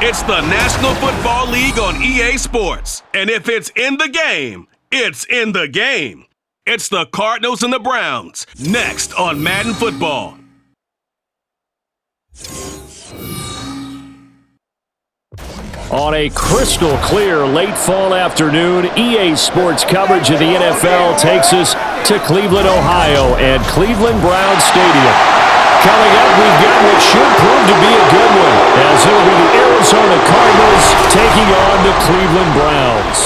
It's the National Football League on EA Sports. And if it's in the game, it's in the game. It's the Cardinals and the Browns, next on Madden Football. On a crystal clear late fall afternoon, EA Sports coverage of the NFL takes us to Cleveland, Ohio, and Cleveland Browns Stadium. Coming up, we've got what should prove to be a good one, as it'll be the Arizona Cardinals taking on the Cleveland Browns.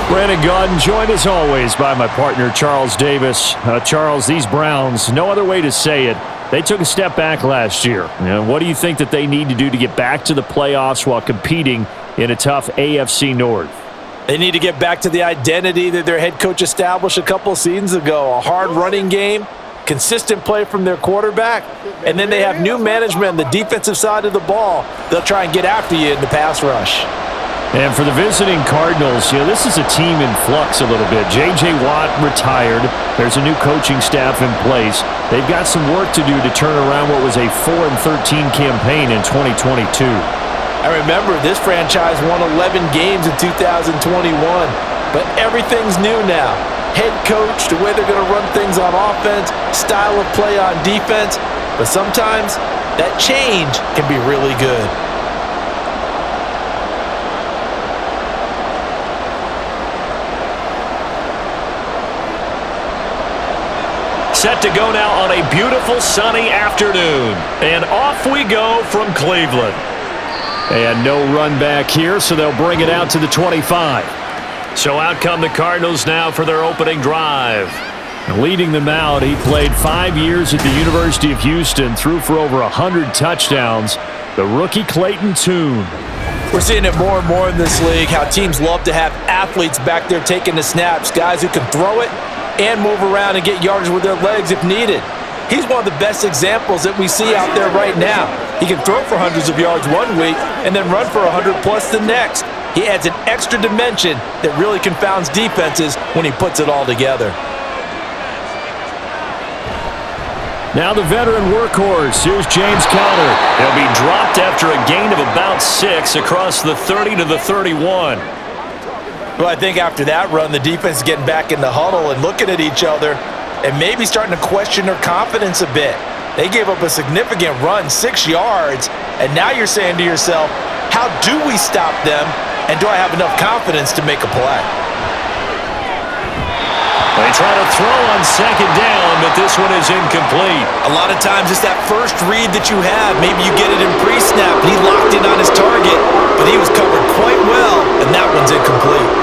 Brandon Gaudin, joined as always by my partner, Charles Davis. Charles, these Browns, no other way to say it, they took a step back last year. What do you think that they need to do to get back to the playoffs while competing in a tough AFC North? They need to get back to the identity that their head coach established a couple seasons ago. A hard running game, consistent play from their quarterback, and then they have new management on the defensive side of the ball. They'll try and get after you in the pass rush. And for the visiting Cardinals, this is a team in flux a little bit. J.J. Watt retired. There's a new coaching staff in place. They've got some work to do to turn around what was a 4-13 campaign in 2022. I remember this franchise won 11 games in 2021, but everything's new now. Head coach, the way they're going to run things on offense, style of play on defense, but sometimes that change can be really good. Set to go now on a beautiful sunny afternoon. And off we go from Cleveland. And no run back here, so they'll bring it out to the 25. So out come the Cardinals now for their opening drive. Leading them out, he played 5 years at the University of Houston, threw for over 100 touchdowns. The rookie Clayton. We're seeing it more and more in this league, how teams love to have athletes back there taking the snaps, guys who can throw it and move around and get yardage with their legs if needed. He's one of the best examples that we see out there right now. He can throw for hundreds of yards one week and then run for 100 plus the next. He adds an extra dimension that really confounds defenses when he puts it all together. Now the veteran workhorse, here's James Conner. He'll be dropped after a gain of about 6 across the 30 to the 31. Well, I think after that run, the defense is getting back in the huddle and looking at each other and maybe starting to question their confidence a bit. They gave up a significant run, 6 yards, and now you're saying to yourself, how do we stop them, and do I have enough confidence to make a play? They try to throw on second down, but this one is incomplete. A lot of times it's that first read that you have. Maybe you get it in pre-snap, and he locked in on his target, but he was covered quite well, and that one's incomplete.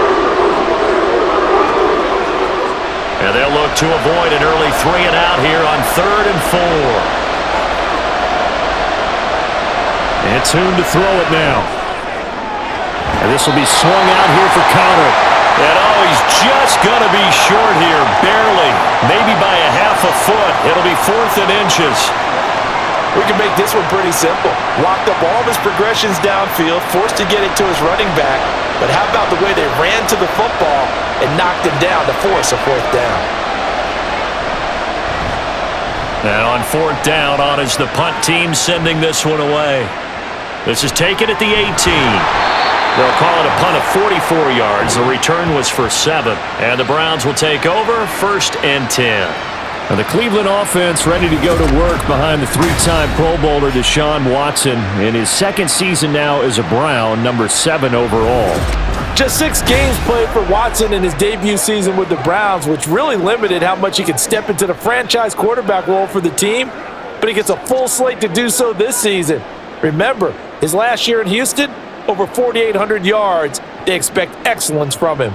And they'll look to avoid an early 3 and out here on 3rd and 4. And Tune to throw it now. And this will be swung out here for Conner. And he's just going to be short here, barely. Maybe by a half a foot. It'll be 4th and inches. We can make this one pretty simple. Locked up all of his progressions downfield, forced to get it to his running back. But how about the way they ran to the football and knocked him down to force a 4th down? And on 4th down, on is the punt team sending this one away. This is taken at the 18. They'll call it a punt of 44 yards. The return was for 7. And the Browns will take over 1st and 10. And the Cleveland offense ready to go to work behind the 3-time Pro Bowler Deshaun Watson in his 2nd season now as a Brown, number 7 overall. Just 6 games played for Watson in his debut season with the Browns, which really limited how much he could step into the franchise quarterback role for the team. But he gets a full slate to do so this season. Remember, his last year in Houston, over 4,800 yards. They expect excellence from him.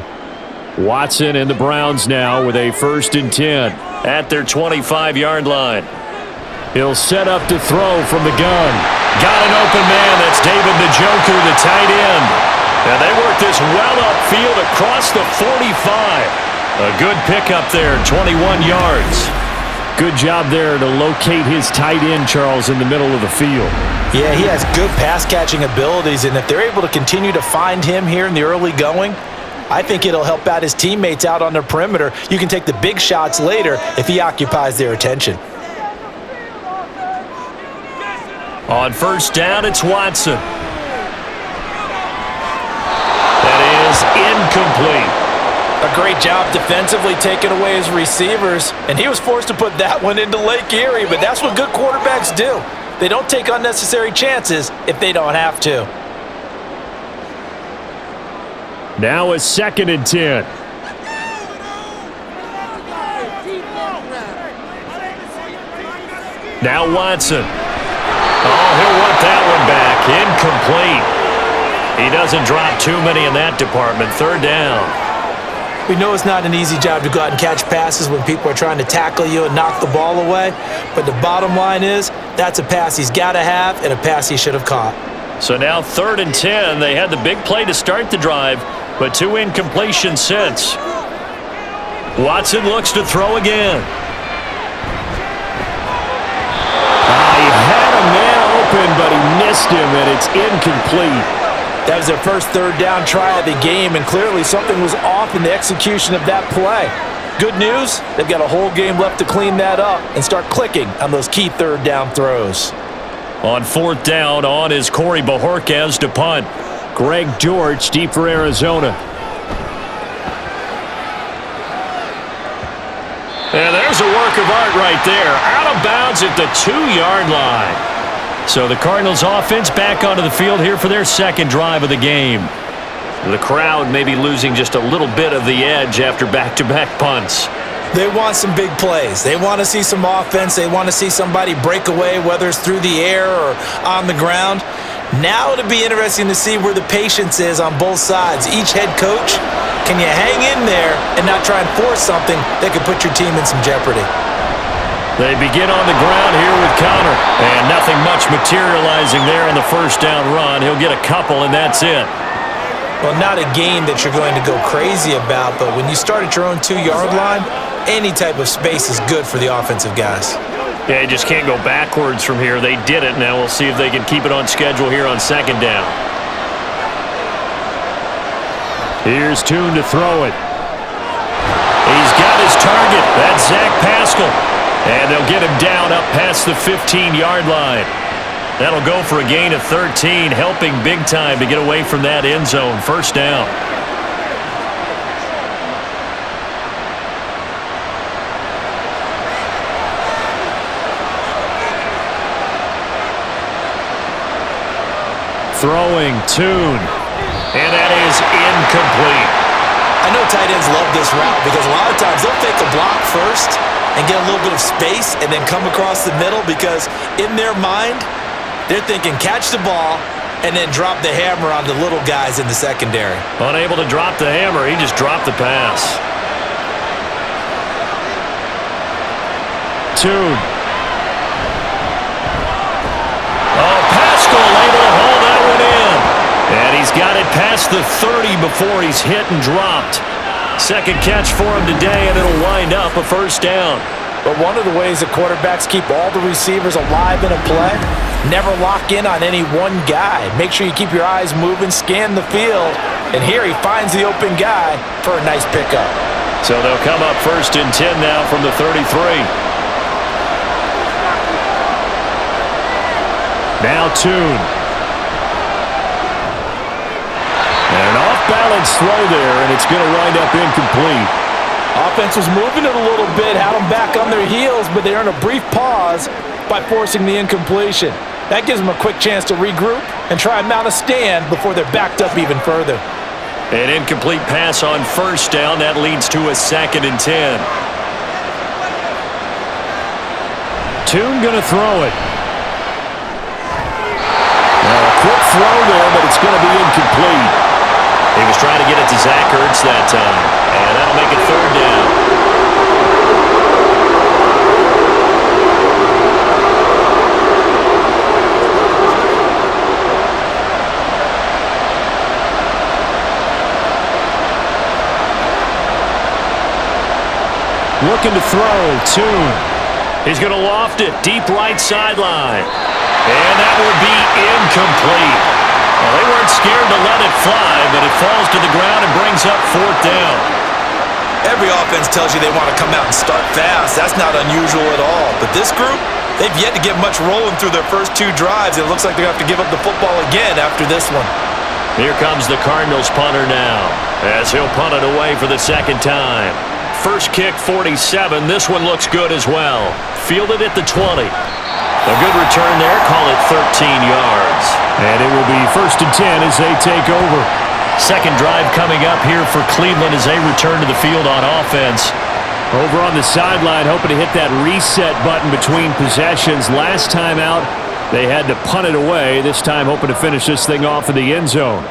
Watson and the Browns now with a 1st and 10 at their 25-yard line. He'll set up to throw from the gun. Got an open man. That's David Njoku, the tight end. And they work this well upfield across the 45. A good pickup there, 21 yards. Good job there to locate his tight end, Charles, in the middle of the field. Yeah, he has good pass-catching abilities, and if they're able to continue to find him here in the early going, I think it'll help out his teammates out on the perimeter. You can take the big shots later if he occupies their attention. On 1st down, it's Watson. incomplete. A great job defensively taking away his receivers, and he was forced to put that one into Lake Erie, but that's what good quarterbacks do. They don't take unnecessary chances if they don't have to. Now a 2nd and 10. Now Watson. Oh, he'll want that one back. Incomplete. He doesn't drop too many in that department. 3rd down. We know it's not an easy job to go out and catch passes when people are trying to tackle you and knock the ball away, but the bottom line is that's a pass he's got to have and a pass he should have caught. So now 3rd and 10. They had the big play to start the drive, but 2 incompletions since. Watson looks to throw again. He had a man open, but he missed him, and it's incomplete. That was their first 3rd down try of the game, and clearly something was off in the execution of that play. Good news, they've got a whole game left to clean that up and start clicking on those key 3rd down throws. On 4th down, on is Corey Bajorquez to punt. Greg George deep for Arizona. And there's a work of art right there. Out of bounds at the 2-yard line. So the Cardinals offense back onto the field here for their 2nd drive of the game. The crowd may be losing just a little bit of the edge after back-to-back punts. They want some big plays. They want to see some offense. They want to see somebody break away, whether it's through the air or on the ground. Now it'll be interesting to see where the patience is on both sides. Each head coach, can you hang in there and not try and force something that could put your team in some jeopardy? They begin on the ground here with Connor, and nothing much materializing there on the 1st down run. He'll get a couple, and that's it. Well, not a game that you're going to go crazy about, but when you start at your own 2-yard line, any type of space is good for the offensive guys. Yeah, you just can't go backwards from here. They did it. Now we'll see if they can keep it on schedule here on 2nd down. Here's Tune to throw it. He's got his target. That's Zach Pascal. And they'll get him down up past the 15-yard line. That'll go for a gain of 13, helping big time to get away from that end zone. 1st down. Throwing, Tune. And that is incomplete. I know tight ends love this route because a lot of times they'll fake a block first and get a little bit of space and then come across the middle because in their mind, they're thinking catch the ball and then drop the hammer on the little guys in the secondary. Unable to drop the hammer, he just dropped the pass. Tune. Oh, Pascal able to haul that one in. And he's got it past the 30 before he's hit and dropped. 2nd catch for him today, and it'll wind up a 1st down. But one of the ways that quarterbacks keep all the receivers alive in a play, never lock in on any one guy. Make sure you keep your eyes moving, scan the field, and here he finds the open guy for a nice pickup. So they'll come up 1st and 10 now from the 33. Now Tune. And an off-balance throw there, and it's going to wind up incomplete. Offense was moving it a little bit, had them back on their heels, but they earned a brief pause by forcing the incompletion. That gives them a quick chance to regroup and try and mount a stand before they're backed up even further. An incomplete pass on 1st down. That leads to a 2nd and 10. Tune going to throw it. A quick throw there, but it's going to be incomplete. He was trying to get it to Zach Ertz that time, and that'll make it 3rd down. Looking to throw, Tune. He's going to loft it, deep right sideline. And that will be incomplete. Well, they weren't scared to let it fly, but it falls to the ground and brings up 4th down. Every offense tells you they want to come out and start fast. That's not unusual at all. But this group, they've yet to get much rolling through their first 2 drives. It looks like they're going to have to give up the football again after this one. Here comes the Cardinals punter now, as he'll punt it away for the second time. First kick, 47. This one looks good as well. Fielded at the 20. A good return there. Call it 13 yards. And it will be 1st and 10 as they take over. Second drive coming up here for Cleveland as they return to the field on offense. Over on the sideline, hoping to hit that reset button between possessions. Last time out, they had to punt it away. This time, hoping to finish this thing off in the end zone.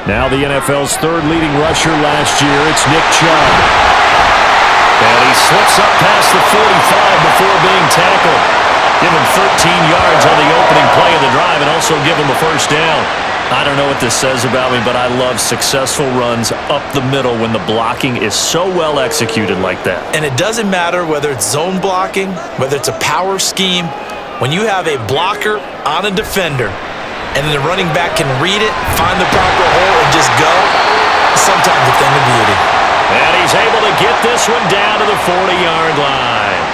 Now the NFL's third leading rusher last year, it's Nick Chubb. And he slips up past the 45 before being tackled. Give him 13 yards on the opening play of the drive and also give him a first down. I don't know what this says about me, but I love successful runs up the middle when the blocking is so well executed like that. And it doesn't matter whether it's zone blocking, whether it's a power scheme. When you have a blocker on a defender, and then the running back can read it, find the proper hole, and just go, sometimes a thing of beauty. And he's able to get this one down to the 40-yard line.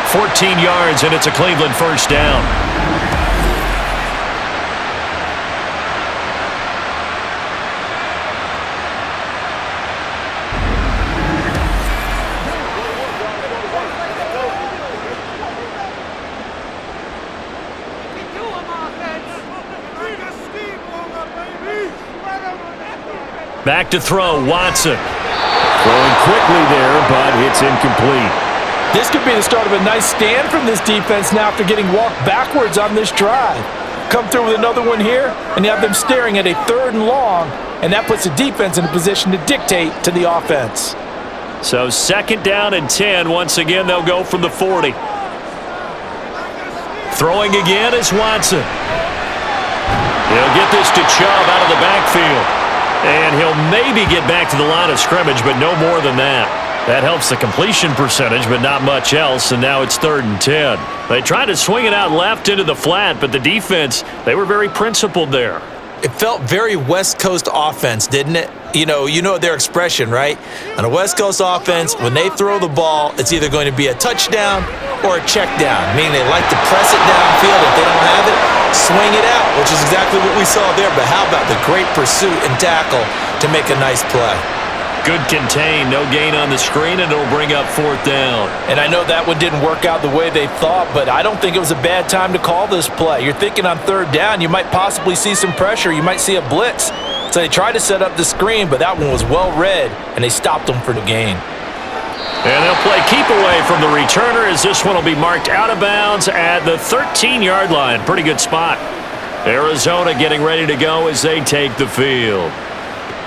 14 yards, and it's a Cleveland first down. Back to throw, Watson. Throwing quickly there, but it's incomplete. This could be the start of a nice stand from this defense now after getting walked backwards on this drive. Come through with another one here, and you have them staring at a 3rd and long, and that puts the defense in a position to dictate to the offense. So 2nd down and 10. Once again, they'll go from the 40. Throwing again is Watson. He'll get this to Chubb out of the backfield. And he'll maybe get back to the line of scrimmage, but no more than that. That helps the completion percentage, but not much else, and now it's 3rd and 10. They tried to swing it out left into the flat, but the defense, they were very principled there. It felt very West Coast offense, didn't it? You know their expression, right? On a West Coast offense, when they throw the ball, it's either going to be a touchdown or a check down, meaning they like to press it downfield. If they don't have it, swing it out, which is exactly what we saw there. But how about the great pursuit and tackle to make a nice play? Good contain, no gain on the screen, and it'll bring up 4th down. And I know that one didn't work out the way they thought, but I don't think it was a bad time to call this play. You're thinking on 3rd down, you might possibly see some pressure. You might see a blitz. So they tried to set up the screen, but that one was well read, and they stopped them for the gain. And they'll play keep away from the returner as this one will be marked out of bounds at the 13-yard line. Pretty good spot. Arizona getting ready to go as they take the field.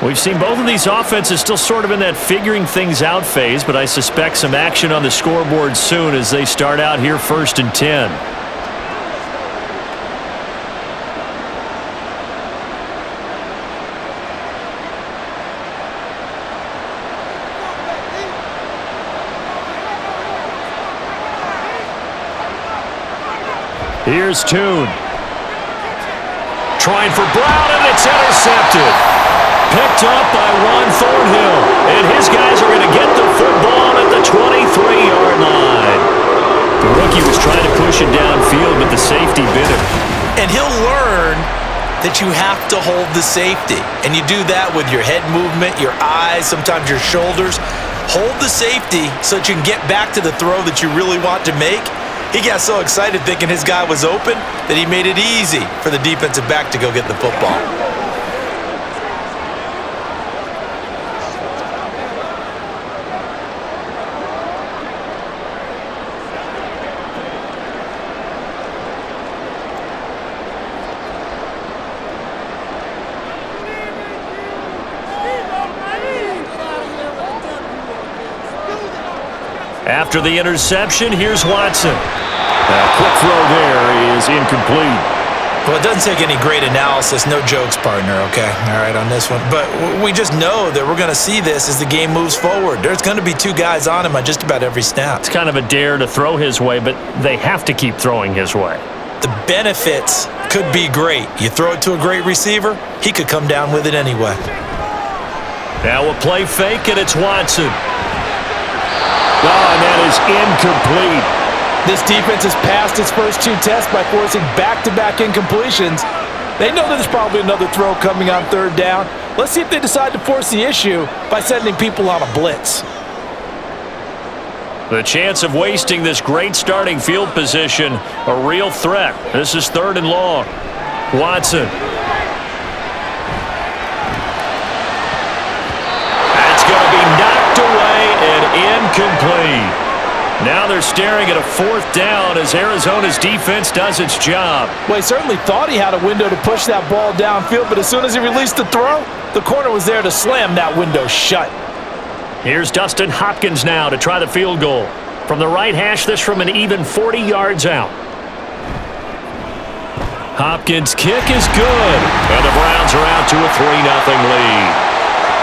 We've seen both of these offenses still sort of in that figuring things out phase, but I suspect some action on the scoreboard soon as they start out here 1st and 10. Here's Tune. Trying for Brown, and it's intercepted. Picked up by Ron Thornhill, and his guys are going to get the football at the 23-yard line. The rookie was trying to push it downfield, but the safety bit him. And he'll learn that you have to hold the safety, and you do that with your head movement, your eyes, sometimes your shoulders. Hold the safety so that you can get back to the throw that you really want to make. He got so excited thinking his guy was open that he made it easy for the defensive back to go get the football. After the interception, here's Watson. A quick throw there is incomplete. Well, it doesn't take any great analysis. No jokes, partner, okay? All right, on this one. But we just know that we're going to see this as the game moves forward. There's going to be 2 guys on him on just about every snap. It's kind of a dare to throw his way, but they have to keep throwing his way. The benefits could be great. You throw it to a great receiver, he could come down with it anyway. Now a play fake, and it's Watson. Oh, and that is incomplete. This defense has passed its first 2 tests by forcing back-to-back incompletions. They know that there's probably another throw coming on 3rd down. Let's see if they decide to force the issue by sending people on a blitz. The chance of wasting this great starting field position, a real threat. This is 3rd and long. Watson. That's going to be knocked away and incomplete. Now they're staring at a 4th down as Arizona's defense does its job. Well, he certainly thought he had a window to push that ball downfield, but as soon as he released the throw, the corner was there to slam that window shut. Here's Dustin Hopkins now to try the field goal. From the right hash, this from an even 40 yards out. Hopkins' kick is good, and the Browns are out to a 3-0 lead.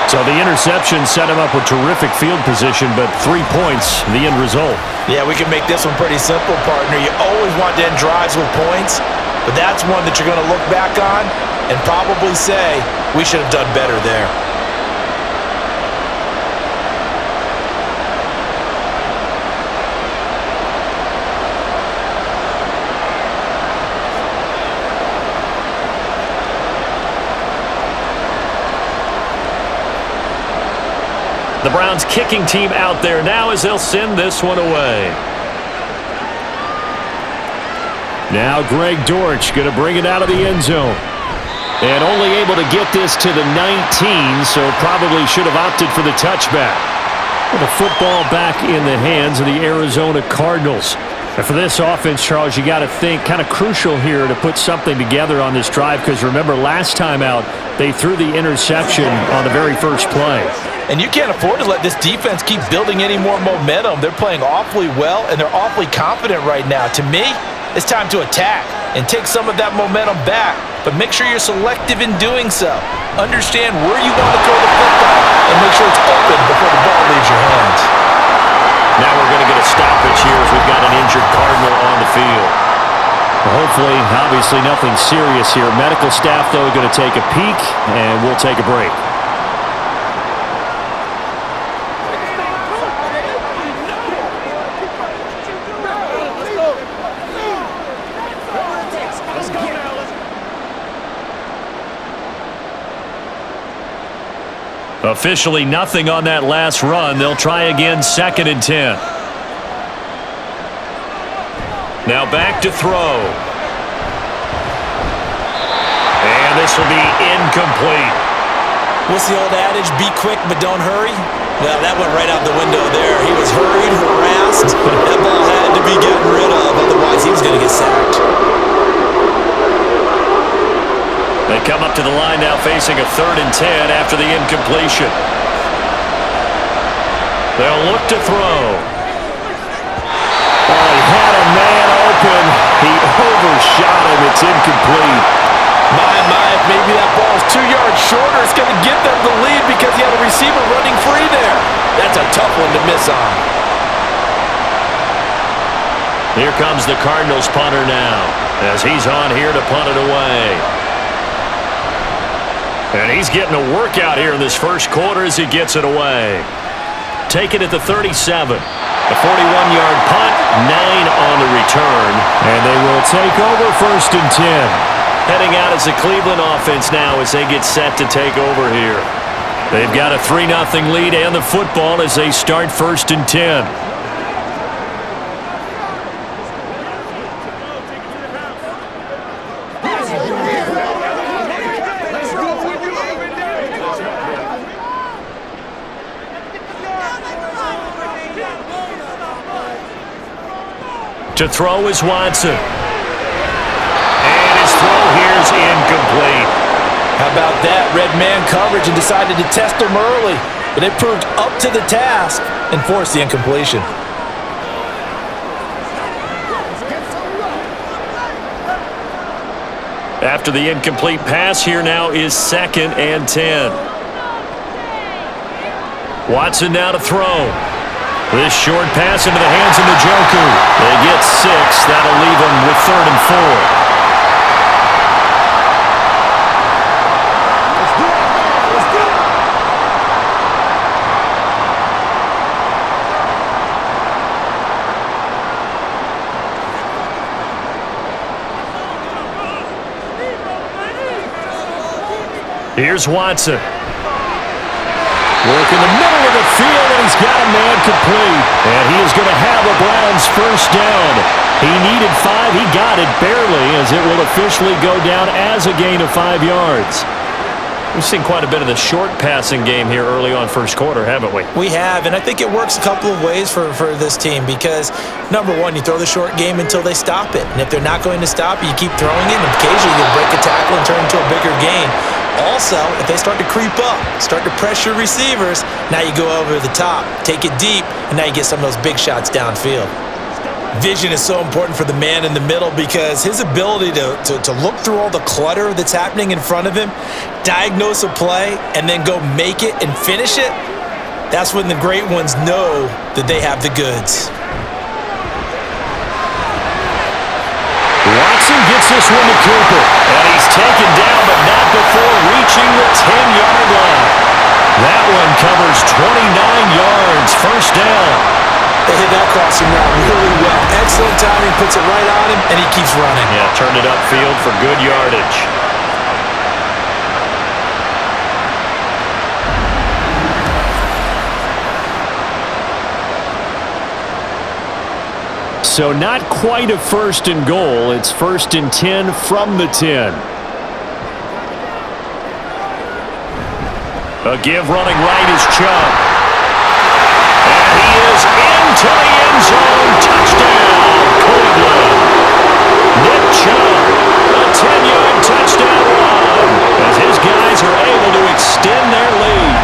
So the interception set him up with terrific field position, but 3 points, the end result. Yeah, we can make this one pretty simple, partner. You always want to end drives with points, but that's one that you're going to look back on and probably say, we should have done better there. The Browns kicking team out there now as they'll send this one away. Now Greg Dortch going to bring it out of the end zone. And only able to get this to the 19, so probably should have opted for the touchback. With the football back in the hands of the Arizona Cardinals. And for this offense, Charles, you got to think kind of crucial here to put something together on this drive, because remember last time out they threw the interception on the very first play. And you can't afford to let this defense keep building any more momentum. They're playing awfully well, and they're awfully confident right now. To me, it's time to attack and take some of that momentum back, but make sure you're selective in doing so. Understand where you want to throw the football and make sure it's open before the ball leaves your hands. Now we're going to get a stoppage here as we've got an injured Cardinal on the field. Well, hopefully, obviously nothing serious here. Medical staff, though, going to take a peek, and we'll take a break. Officially nothing on that last run. They'll try again, 2nd and 10. Now back to throw. And this will be incomplete. What's the old adage? Be quick, but don't hurry? Well, that went right out the window there. He was hurried, harassed. That ball had to be gotten rid of, otherwise he was going to get sacked. They come up to the line now facing a 3rd and 10 after the incompletion. They'll look to throw. Oh, he had a man open. He overshot him. It's incomplete. My, if maybe that ball's 2 yards shorter, it's going to give them the lead because he had a receiver running free there. That's a tough one to miss on. Here comes the Cardinals punter now as he's on here to punt it away. And he's getting a workout here in this first quarter as he gets it away. Taken at the 37. A 41-yard punt, 9 on the return. And they will take over 1st and 10. Heading out as the Cleveland offense now as they get set to take over here. They've got a 3-0 lead and the football as they start 1st and 10. To throw is Watson. And his throw here is incomplete. How about that? Red man coverage and decided to test him early. But it proved up to the task and forced the incompletion. After the incomplete pass, here now is 2nd and 10. Watson now to throw. This short pass into the hands of Njoku. They get 6. That'll leave them with 3rd and 4. Here's Watson. Work in the middle of the field, and he's got a man complete. And he is going to have a Browns first down. He needed 5. He got it barely, as it will officially go down as a gain of 5 yards. We've seen quite a bit of the short passing game here early on first quarter, haven't we? We have, and I think it works a couple of ways for this team because, number one, you throw the short game until they stop it. And if they're not going to stop it, you keep throwing it, and occasionally you'll break a tackle and turn into a bigger gain. Also, if they start to creep up, start to pressure receivers, now you go over the top, take it deep, and now you get some of those big shots downfield. Vision is so important for the man in the middle because his ability to look through all the clutter that's happening in front of him, diagnose a play, and then go make it and finish it, that's when the great ones know that they have the goods. Watson gets this one to Cooper, and he's taken down, but not before reaching the 10-yard line. That one covers 29 yards, first down. They hit that crossing route really well. Excellent timing, puts it right on him, and he keeps running. Yeah, turned it upfield for good yardage. So not quite a first and goal. It's first and 10 from the 10. A give running right is Chubb. And he is into the end zone. Touchdown, Cleveland. Nick Chubb, a 10-yard touchdown run as his guys are able to extend their lead.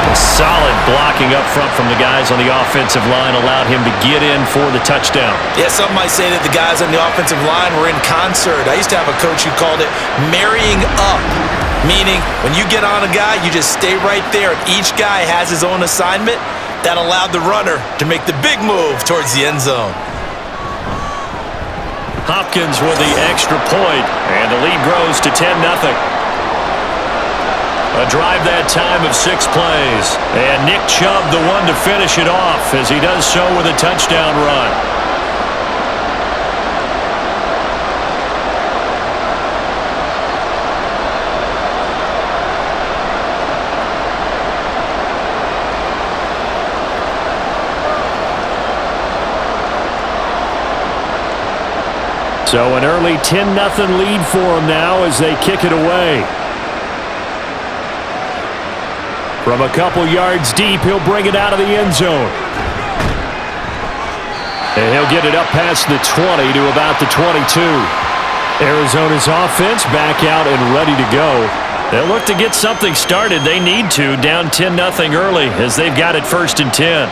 A solid blocking up front from the guys on the offensive line allowed him to get in for the touchdown. Yeah, some might say that the guys on the offensive line were in concert. I used to have a coach who called it marrying up, meaning when you get on a guy, you just stay right there. Each guy has his own assignment. That allowed the runner to make the big move towards the end zone. Hopkins with the extra point, and the lead grows to 10-0. A drive that time of 6 plays, and Nick Chubb the one to finish it off as he does so with a touchdown run. So an early 10-0 lead for them now as they kick it away. From a couple yards deep, he'll bring it out of the end zone. And he'll get it up past the 20 to about the 22. Arizona's offense back out and ready to go. They'll look to get something started. They need to, down 10-0 early as they've got it first and 10.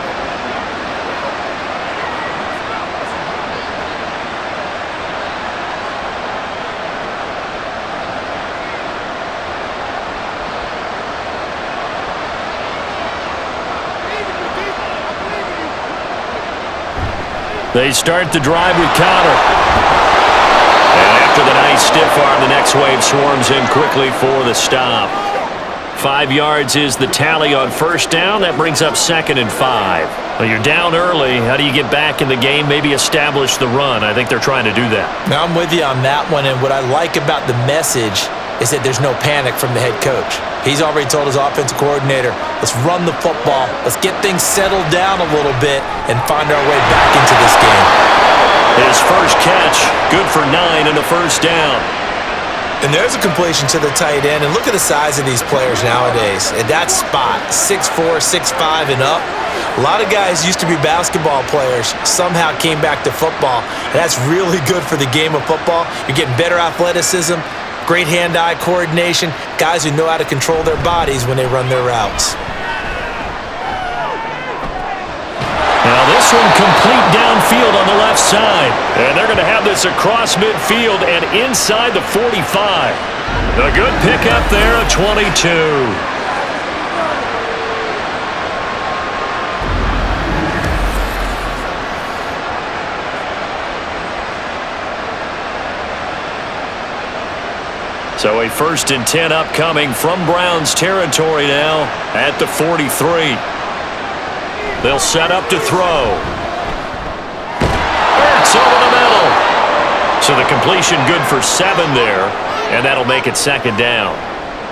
They start the drive with Connor. And after the nice stiff arm, the next wave swarms in quickly for the stop. 5 yards is the tally on first down. That brings up 2nd and 5. Well, you're down early. How do you get back in the game, maybe establish the run? I think they're trying to do that. Now, I'm with you on that one, and what I like about the message is that there's no panic from the head coach. He's already told his offensive coordinator, let's run the football, let's get things settled down a little bit and find our way back into this game. His first catch, good for 9 and a first down. And there's a completion to the tight end, and look at the size of these players nowadays. At that spot, 6'4", 6'5", and up. A lot of guys used to be basketball players, somehow came back to football. And that's really good for the game of football. You're getting better athleticism, great hand-eye coordination, guys who know how to control their bodies when they run their routes. Now this one complete downfield on the left side. And they're going to have this across midfield and inside the 45. A good pickup there, a 22. So a 1st and 10 upcoming from Browns territory now at the 43. They'll set up to throw. Hurts over the middle. So the completion good for 7 there, and that'll make it 2nd down.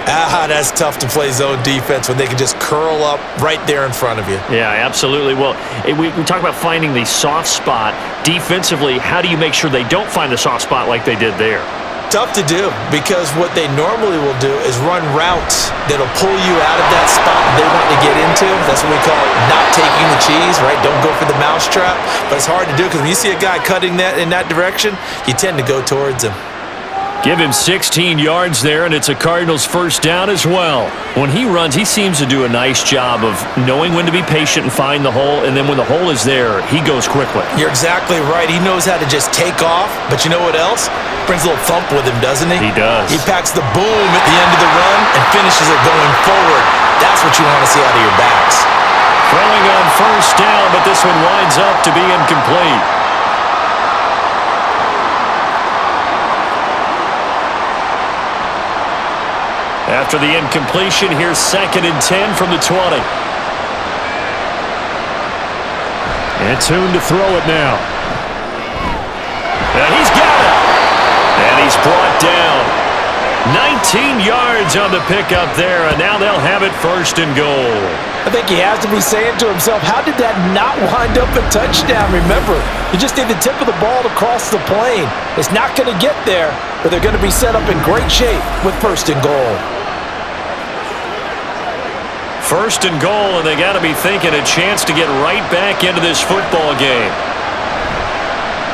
That's tough to play zone defense when they can just curl up right there in front of you. Yeah, absolutely. Well, we talk about finding the soft spot. Defensively, how do you make sure they don't find the soft spot like they did there? Tough to do, because what they normally will do is run routes that'll pull you out of that spot they want to get into. That's what we call not taking the cheese, right? Don't go for the mousetrap. But it's hard to do because when you see a guy cutting that in that direction, you tend to go towards him. Give him 16 yards there, and it's a Cardinals first down as well. When he runs, he seems to do a nice job of knowing when to be patient and find the hole, and then when the hole is there, he goes quickly. You're exactly right. He knows how to just take off, but you know what else? Brings a little thump with him, doesn't he? He does. He packs the boom at the end of the run and finishes it going forward. That's what you want to see out of your backs. Throwing on first down, but this one winds up to be incomplete. After the incompletion, here's 2nd and 10 from the 20. And Tune to throw it now. And he's got it. And he's brought down. 19 yards on the pickup there, and now they'll have it 1st and goal. I think he has to be saying to himself, how did that not wind up a touchdown? Remember, you just need the tip of the ball to cross the plane. It's not going to get there, but they're going to be set up in great shape with 1st and goal. 1st and goal, and they got to be thinking a chance to get right back into this football game.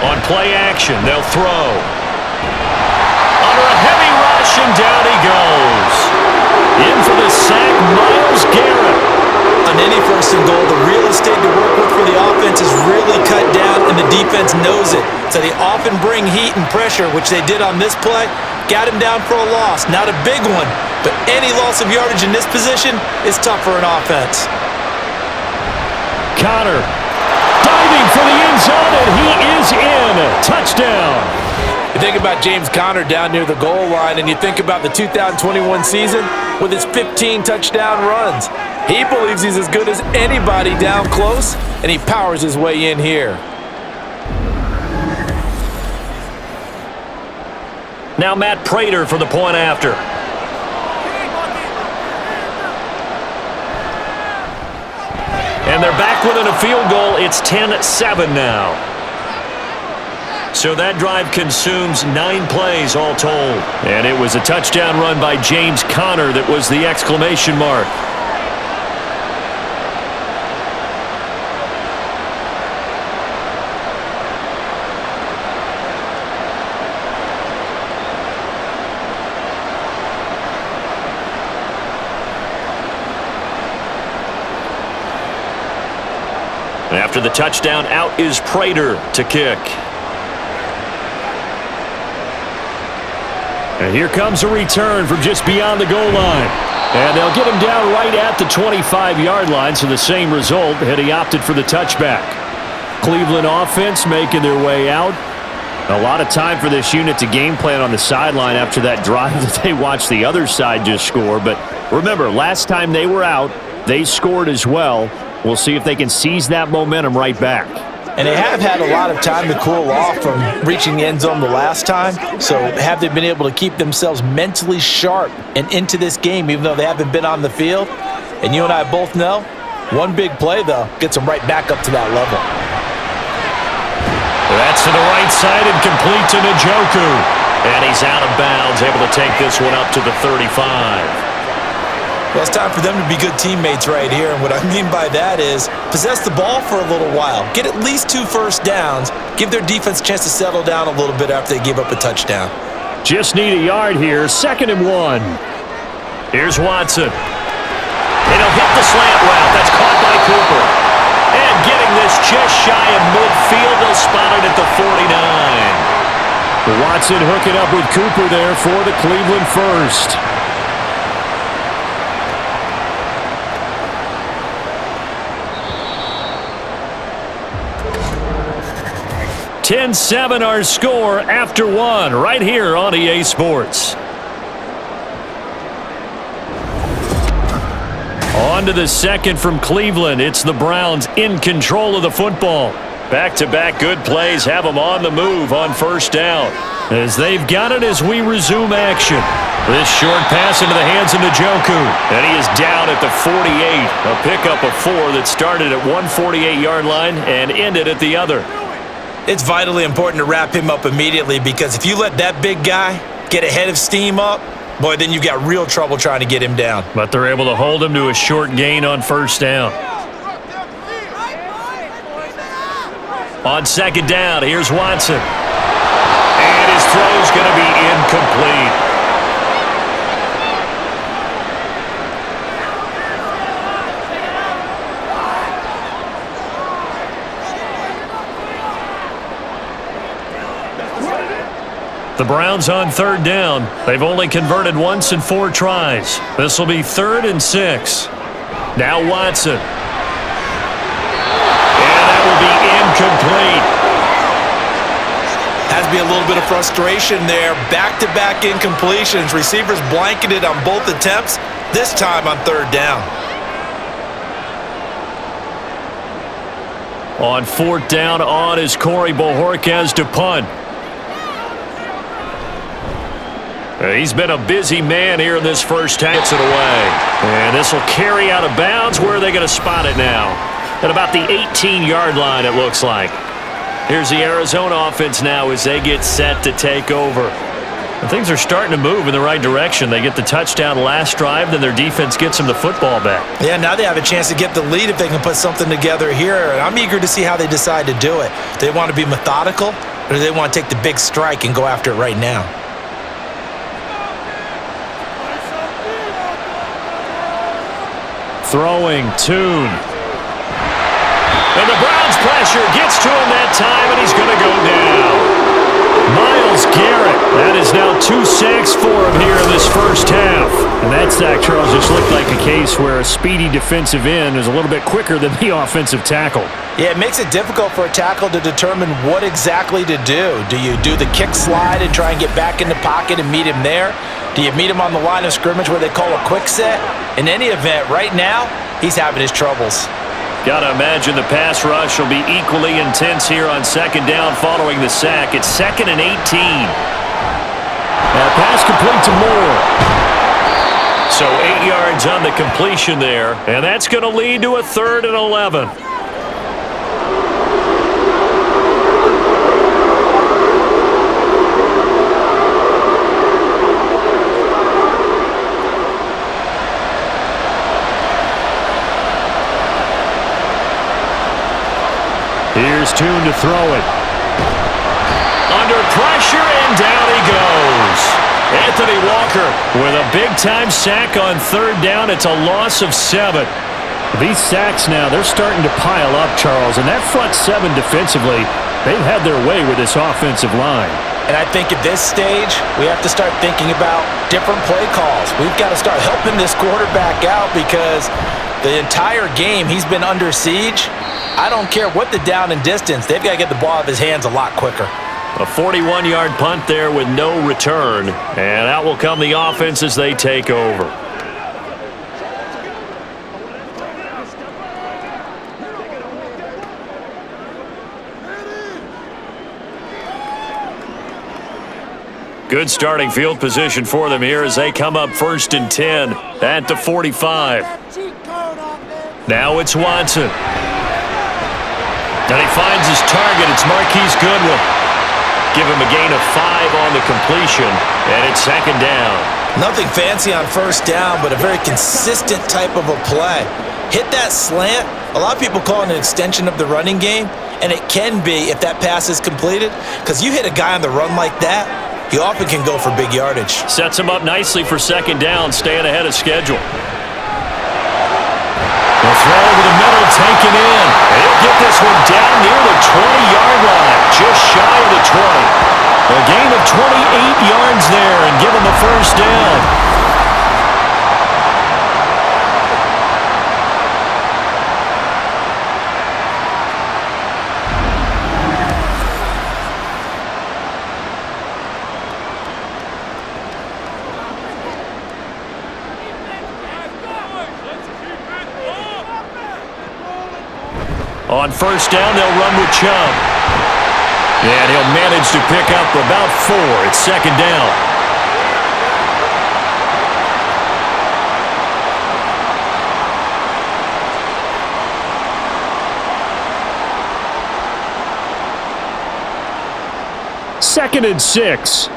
On play action, they'll throw. Under a heavy rush, and down he goes. In for the sack, Myles Garrett. On any 1st and goal, the real estate to work with for the offense is really cut down, and the defense knows it. So they often bring heat and pressure, which they did on this play. Got him down for a loss. Not a big one, but any loss of yardage in this position is tough for an offense. Connor diving for the end zone, and he is in. Touchdown. You think about James Conner down near the goal line, and you think about the 2021 season with his 15 touchdown runs. He believes he's as good as anybody down close, and he powers his way in here. Now Matt Prater for the point after. And they're back within a field goal. It's 10-7 now. So that drive consumes 9 plays all told. And it was a touchdown run by James Conner that was the exclamation mark. After the touchdown, out is Prater to kick. And here comes a return from just beyond the goal line. And they'll get him down right at the 25-yard line, so the same result had he opted for the touchback. Cleveland offense making their way out. A lot of time for this unit to game plan on the sideline after that drive that they watched the other side just score. But remember, last time they were out, they scored as well. We'll see if they can seize that momentum right back. And they have had a lot of time to cool off from reaching the end zone the last time. So have they been able to keep themselves mentally sharp and into this game, even though they haven't been on the field? And you and I both know, one big play, though, gets them right back up to that level. That's to the right side and complete to Njoku. And he's out of bounds, able to take this one up to the 35. Well, it's time for them to be good teammates right here, and what I mean by that is possess the ball for a little while, get at least 2 first downs, give their defense a chance to settle down a little bit after they give up a touchdown. Just need a yard here, 2nd and 1. Here's Watson. And he'll hit the slant route. That's caught by Cooper. And getting this just shy of midfield, they'll spot it at the 49. Watson hooking up with Cooper there for the Cleveland first. 10-7 our score after 1 right here on EA Sports. On to the second from Cleveland. It's the Browns in control of the football. Back-to-back good plays have them on the move on first down. As they've got it as we resume action. This short pass into the hands of Njoku. And he is down at the 48. A pickup of 4 that started at one 48-yard line and ended at the other. It's vitally important to wrap him up immediately because if you let that big guy get a head of steam up, boy, then you've got real trouble trying to get him down. But they're able to hold him to a short gain on first down. On second down, here's Watson. And his throw's going to be incomplete. The Browns on third down. They've only converted once in 4 tries. This will be 3rd and 6. Now Watson. Incomplete. Has to be a little bit of frustration there. Back-to-back incompletions. Receivers blanketed on both attempts, this time on third down. On 4th down on is Corey Bojorquez to punt. He's been a busy man here in this first half. Gets it away. And this will carry out of bounds. Where are they going to spot it now? At about the 18-yard line, it looks like. Here's the Arizona offense now as they get set to take over. And things are starting to move in the right direction. They get the touchdown last drive, then their defense gets them the football back. Yeah, now they have a chance to get the lead if they can put something together here. And I'm eager to see how they decide to do it. Do they want to be methodical, or do they want to take the big strike and go after it right now? Throwing, Tune. And the Browns pressure gets to him that time, and he's going to go down. Myles Garrett. That is now 2 sacks for him here in this first half. And that sack, Charles, just looked like a case where a speedy defensive end is a little bit quicker than the offensive tackle. Yeah, it makes it difficult for a tackle to determine what exactly to do. Do you do the kick slide and try and get back in the pocket and meet him there? Do you meet him on the line of scrimmage where they call a quick set? In any event, right now, he's having his troubles. Got to imagine the pass rush will be equally intense here on second down following the sack. It's 2nd and 18. Now pass complete to Moore. So 8 yards on the completion there, and that's going to lead to a 3rd and 11. Here's Tune to throw it. Under pressure, and down he goes. Anthony Walker with a big-time sack on 3rd down. It's a loss of 7. These sacks now, they're starting to pile up, Charles. And that front 7 defensively, they've had their way with this offensive line. And I think at this stage, we have to start thinking about different play calls. We've got to start helping this quarterback out because the entire game he's been under siege. I don't care what the down and distance. They've got to get the ball out of his hands a lot quicker. A 41-yard punt there with no return. And out will come the offense as they take over. Good starting field position for them here as they come up 1st and 10 at the 45. Now it's Watson. And he finds his target. It's Marquise Goodwin. Give him a gain of 5 on the completion, and it's 2nd down. Nothing fancy on 1st down, but a very consistent type of a play. Hit that slant. A lot of people call it an extension of the running game, and it can be if that pass is completed, because you hit a guy on the run like that, he often can go for big yardage. Sets him up nicely for 2nd down, staying ahead of schedule. The throw over the middle, taken in. And he'll get this one down near the 20-yard line, just shy of the 20. A gain of 28 yards there and give him a 1st down. On first down, they'll run with Chubb. And he'll manage to pick up about 4. It's second down. Second and 6.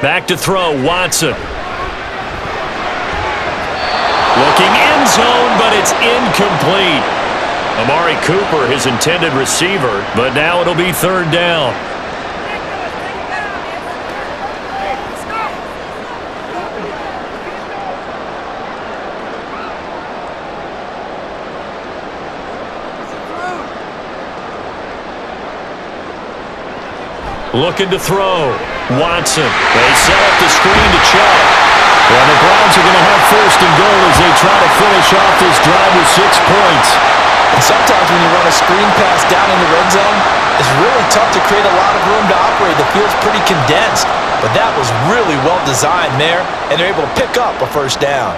Back to throw, Watson. Looking end zone, but it's incomplete. Amari Cooper, his intended receiver, but now it'll be third down. Looking to throw. Watson. They set up the screen to Chubb. And the Browns are going to have first and goal as they try to finish off this drive with 6 points. And sometimes when you run a screen pass down in the red zone, it's really tough to create a lot of room to operate. The field's pretty condensed. But that was really well designed there, and they're able to pick up a first down.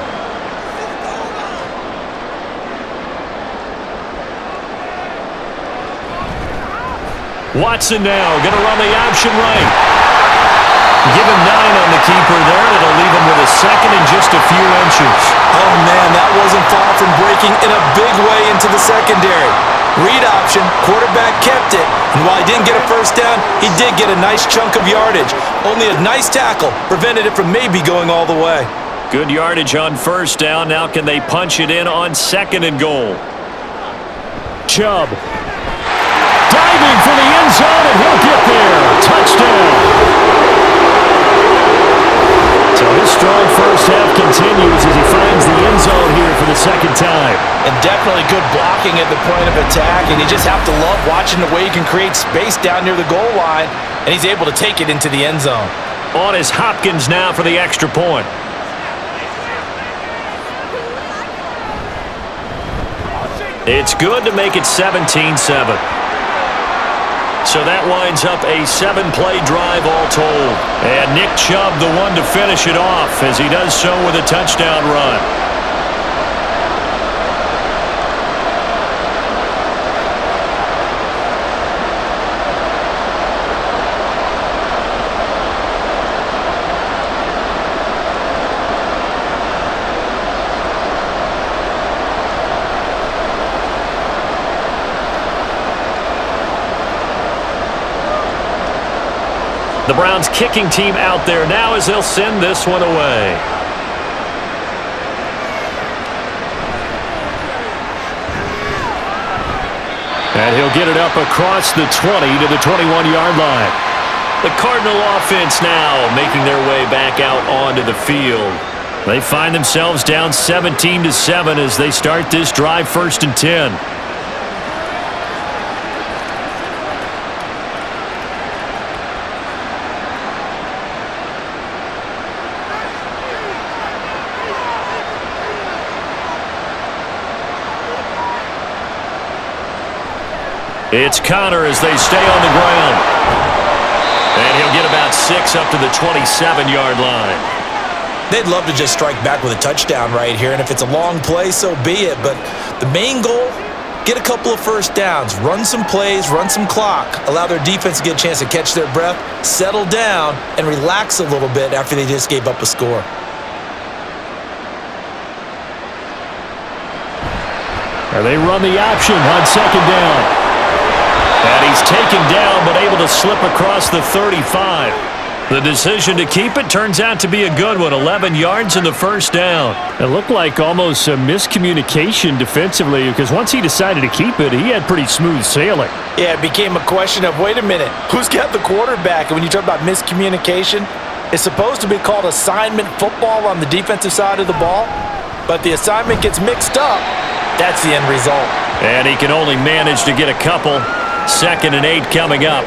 Watson now going to run the option right. Give him 9 on the keeper there, and it'll leave him with a second and just a few inches. Oh, man, that wasn't far from breaking in a big way into the secondary. Read option, quarterback kept it, and while he didn't get a first down, he did get a nice chunk of yardage. Only a nice tackle prevented it from maybe going all the way. Good yardage on first down. Now can they punch it in on second and goal? Chubb. Diving for the end zone, and he'll get there. Touchdown. So his strong first half continues as he finds the end zone here for the second time. And definitely good blocking at the point of attack, and you just have to love watching the way he can create space down near the goal line, and he's able to take it into the end zone. On is Hopkins now for the extra point. It's good to make it 17-7. So that winds up a 7-play drive all told. And Nick Chubb the one to finish it off as he does so with a touchdown run. The Browns kicking team out there now as they'll send this one away. And he'll get it up across the 20 to the 21-yard line. The Cardinal offense now making their way back out onto the field. They find themselves down 17-7 as they start this drive, first and 10. It's Connor as they stay on the ground. And he'll get about 6 up to the 27-yard line. They'd love to just strike back with a touchdown right here, and if it's a long play, so be it. But the main goal, get a couple of first downs, run some plays, run some clock, allow their defense to get a chance to catch their breath, settle down, and relax a little bit after they just gave up a score. And they run the option on second down. And he's taken down, but able to slip across the 35. The decision to keep it turns out to be a good one. 11 yards in the first down. It looked like almost a miscommunication defensively because once he decided to keep it, he had pretty smooth sailing. Yeah, it became a question of, wait a minute, who's got the quarterback? And when you talk about miscommunication, it's supposed to be called assignment football on the defensive side of the ball. But the assignment gets mixed up. That's the end result. And he can only manage to get a couple. Second and 8 coming up.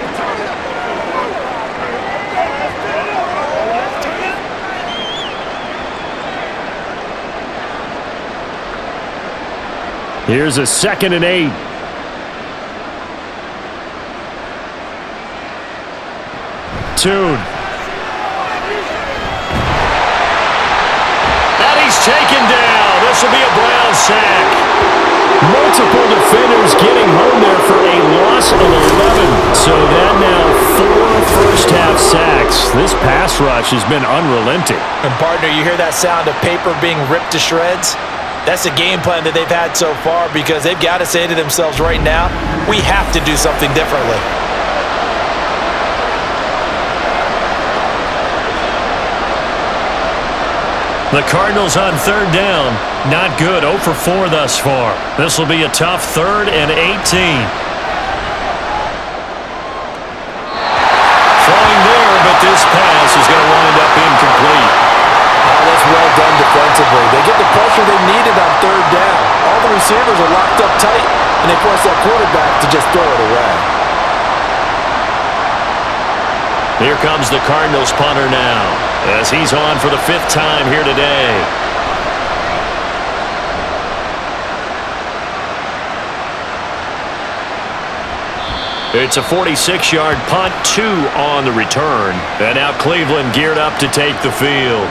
Here's a second and 8. Tune. And he's taken down. This will be a Brown sack. Multiple defenders getting home there for a loss of 11. So that now 4 first-half sacks. This pass rush has been unrelenting. And, partner, you hear that sound of paper being ripped to shreds? That's the game plan that they've had so far because they've got to say to themselves right now, we have to do something differently. The Cardinals on third down. Not good. 0 for 4 thus far. This will be a tough 3rd and 18. Throwing there, but this pass is going to wind up incomplete. Oh, that's well done defensively. They get the pressure they needed on third down. All the receivers are locked up tight, and they force that quarterback to just throw it away. Here comes the Cardinals punter now, as he's on for the 5th time here today. It's a 46-yard punt, 2 on the return. And now Cleveland geared up to take the field.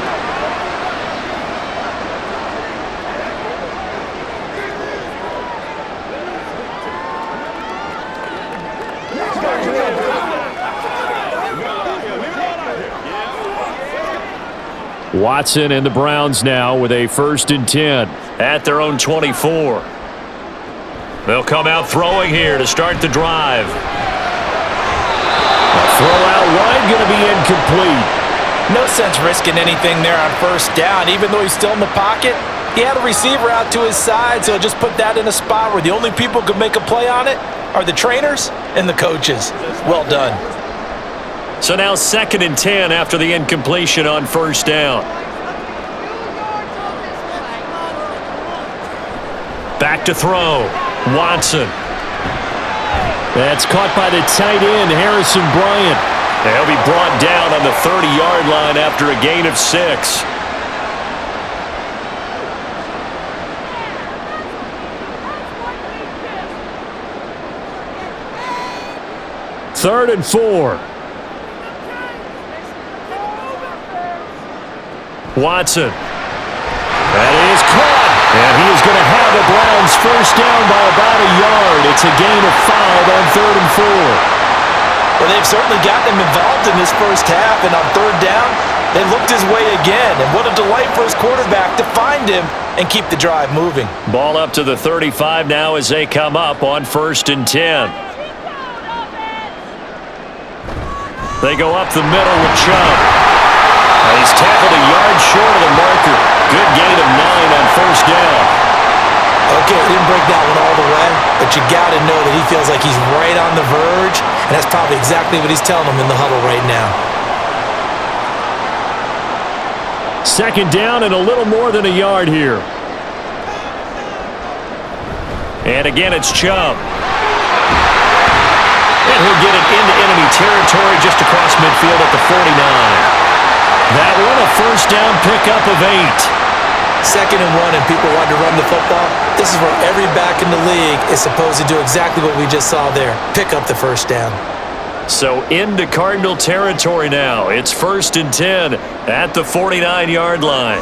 Watson and the Browns now with a 1st and 10 at their own 24. They'll come out throwing here to start the drive. A throw out wide going to be incomplete. No sense risking anything there on 1st down. Even though he's still in the pocket, he had a receiver out to his side, so just put that in a spot where the only people who could make a play on it are the trainers and the coaches. Well done. So now 2nd and 10 after the incompletion on 1st down. Back to throw. Watson. That's caught by the tight end, Harrison Bryant. They'll be brought down on the 30-yard line after a gain of 6. Third and 4. Watson. That is caught. And he is going to have the Browns 1st down by about a yard. It's a gain of 5 on 3rd and 4. Well, they've certainly gotten him involved in this 1st half, and on 3rd down, they looked his way again. And what a delight for his quarterback to find him and keep the drive moving. Ball up to the 35 now as they come up on 1st and 10. They go up the middle with Chubb. He's tackled a yard short of the marker. Good gain of 9 on 1st down. Okay, didn't break that one all the way, but you got to know that he feels like he's right on the verge, and that's probably exactly what he's telling them in the huddle right now. 2nd down and a little more than a yard here. And again, it's Chubb. And he'll get it into enemy territory just across midfield at the 49. That one a 1st down pickup of 8. 2nd and 1 and people want to run the football. This is where every back in the league is supposed to do exactly what we just saw there. Pick up the 1st down. So into Cardinal territory now. It's 1st and 10 at the 49-yard line.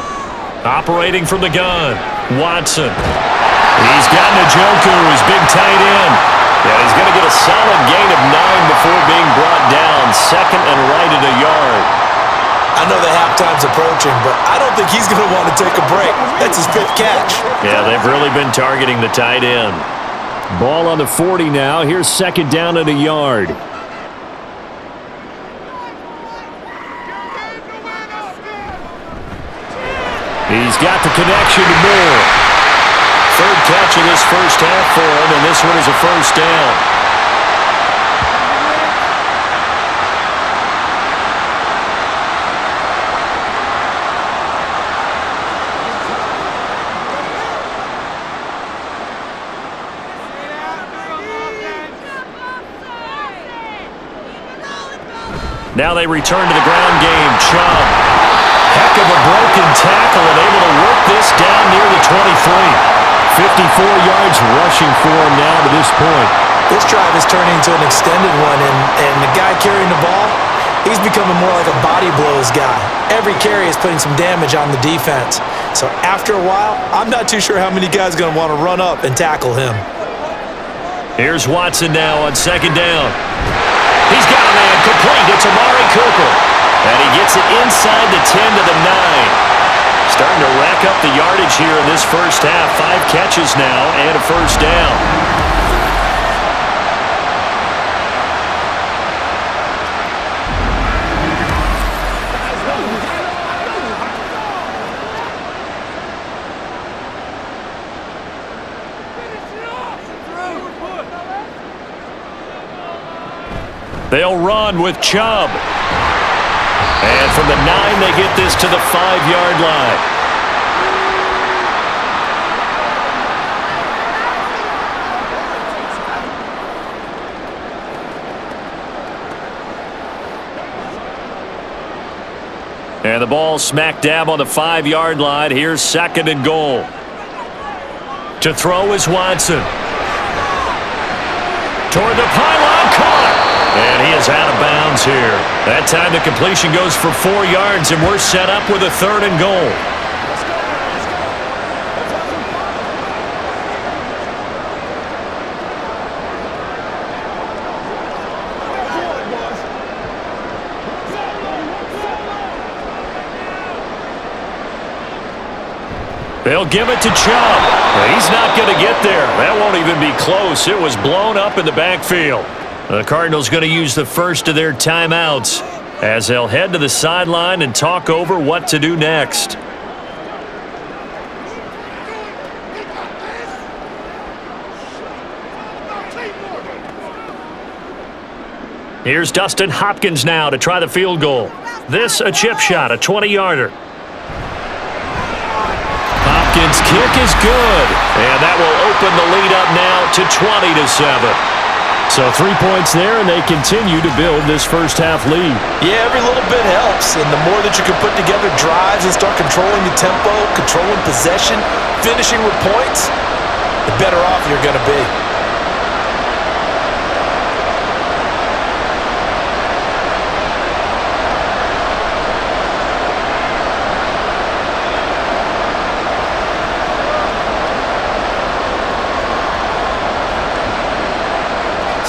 Operating from the gun, Watson. He's got Njoku, his big tight end. Yeah, he's going to get a solid gain of 9 before being brought down. 2nd and right at a yard. I know the halftime's approaching, but I don't think he's going to want to take a break. That's his 5th catch. Yeah, they've really been targeting the tight end. Ball on the 40 now. Here's 2nd down at a yard. He's got the connection to Moore. 3rd catch of this 1st half for him, and this one is a 1st down. Now they return to the ground game. Chubb. Heck of a broken tackle and able to work this down near the 23. 54 yards rushing for him now to this point. This drive is turning into an extended one, and the guy carrying the ball, He's becoming more like a body blows guy. Every carry is putting some damage on the defense. So after a while, I'm not too sure how many guys are going to want to run up and tackle him. Here's Watson now on second down. He's got a man complete. It's Amari Cooper. And he gets it inside the 10 to the 9. Starting to rack up the yardage here in this first half. 5 catches now and a first down. They'll run with Chubb. And from the 9, they get this to the 5-yard line. And the ball smack dab on the 5-yard line. Here's second and goal. To throw is Watson. Toward the pylon, caught. And he is out of bounds here. That time the completion goes for 4 yards, and we're set up with a third and goal. They'll give it to Chubb. He's not going to get there. That won't even be close. It was blown up in the backfield. The Cardinals going to use the first of their timeouts as they'll head to the sideline and talk over what to do next. Here's Dustin Hopkins now to try the field goal. This a chip shot, a 20-yarder. Hopkins' kick is good, and that will open the lead up now to 20-7. So 3 points there, and they continue to build this first half lead. Yeah, every little bit helps, and the more that you can put together drives and start controlling the tempo, controlling possession, finishing with points, the better off you're going to be.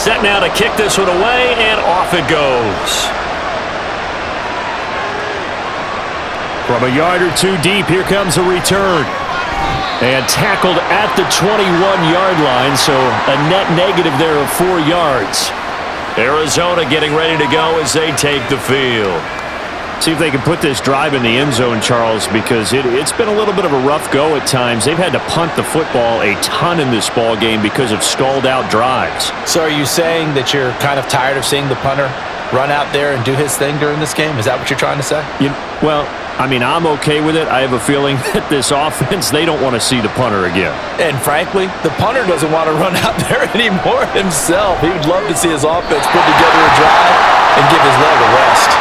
Set now to kick this one away, and off it goes. From a yard or two deep, here comes a return. And tackled at the 21-yard line, so a net negative there of 4 yards. Arizona getting ready to go as they take the field. See if they can put this drive in the end zone, Charles, because it's been a little bit of a rough go at times. They've had to punt the football a ton in this ball game because of stalled-out drives. So are you saying that you're kind of tired of seeing the punter run out there and do his thing during this game? Is that what you're trying to say? Well, I mean, I'm okay with it. I have a feeling that this offense, they don't want to see the punter again. And frankly, the punter doesn't want to run out there anymore himself. He would love to see his offense put together a drive and give his leg a rest.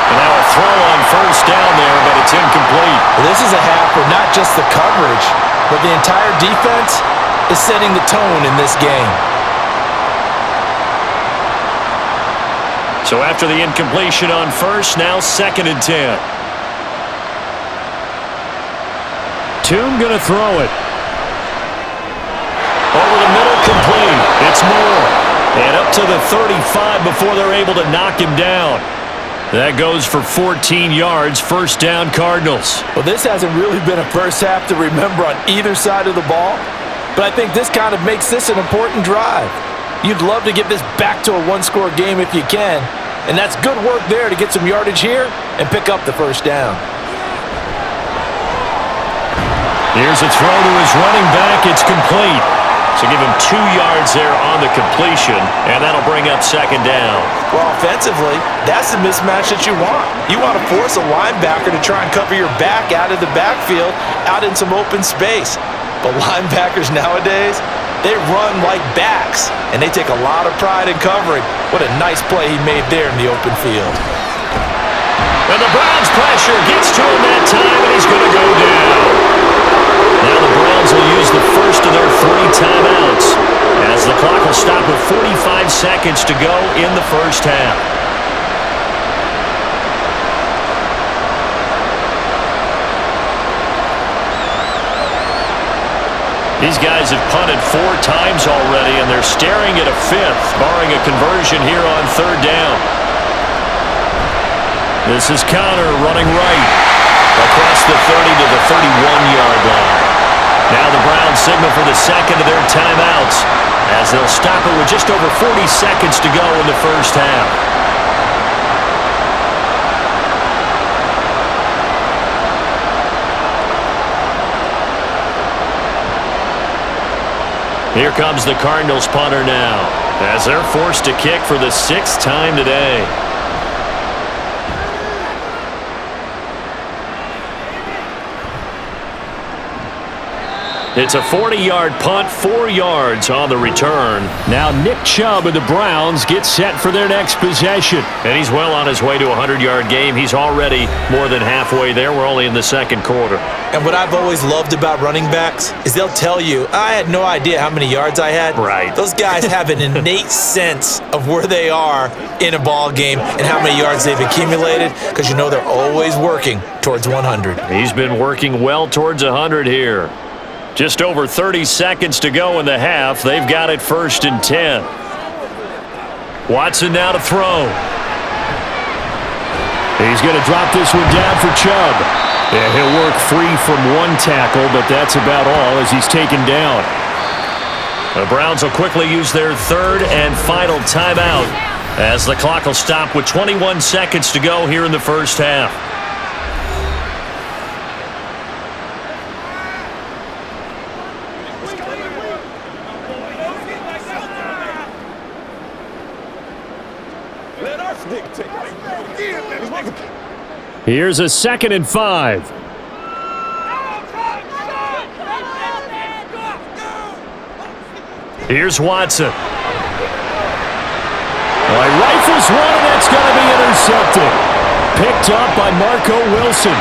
And now a throw on first down there, but it's incomplete. Well, this is a half where not just the coverage, but the entire defense is setting the tone in this game. So after the incompletion on first, now 2nd and 10. Toon going to throw it. Over the middle, complete. It's Moore. And up to the 35 before they're able to knock him down. That goes for 14 yards, first down Cardinals. Well, this hasn't really been a first half to remember on either side of the ball, but I think this kind of makes this an important drive. You'd love to get this back to a one-score game if you can, and that's good work there to get some yardage here and pick up the first down. Here's a throw to his running back. It's complete. So give him 2 yards there on the completion, and that'll bring up second down. Well, offensively, that's the mismatch that you want. You want to force a linebacker to try and cover your back out of the backfield, out in some open space. But linebackers nowadays, they run like backs, and they take a lot of pride in covering. What a nice play he made there in the open field. And the Browns' pressure gets to him that time, and he's going to go down. Now the Browns will use the first of their 3 timeouts as the clock will stop with 45 seconds to go in the first half. These guys have punted 4 times already, and they're staring at a 5th, barring a conversion here on 3rd down. This is Connor running right across the 30 to the 31-yard line. Now the Browns signal for the second of their timeouts as they'll stop it with just over 40 seconds to go in the first half. Here comes the Cardinals punter now as they're forced to kick for the 6th time today. It's a 40-yard punt, 4 yards on the return. Now Nick Chubb of the Browns gets set for their next possession. And he's well on his way to a 100-yard game. He's already more than halfway there. We're only in the 2nd quarter. And what I've always loved about running backs is they'll tell you, I had no idea how many yards I had. Right. Those guys have an innate sense of where they are in a ball game and how many yards they've accumulated because you know they're always working towards 100. He's been working well towards 100 here. Just over 30 seconds to go in the half. They've got it 1st and 10. Watson now to throw. He's going to drop this one down for Chubb. Yeah, he'll work free from 1 tackle, but that's about all as he's taken down. The Browns will quickly use their 3rd and final timeout as the clock will stop with 21 seconds to go here in the first half. Here's a 2nd and 5. Here's Watson. Well, he rifles one, and that's going to be intercepted. Picked up by Marco Wilson.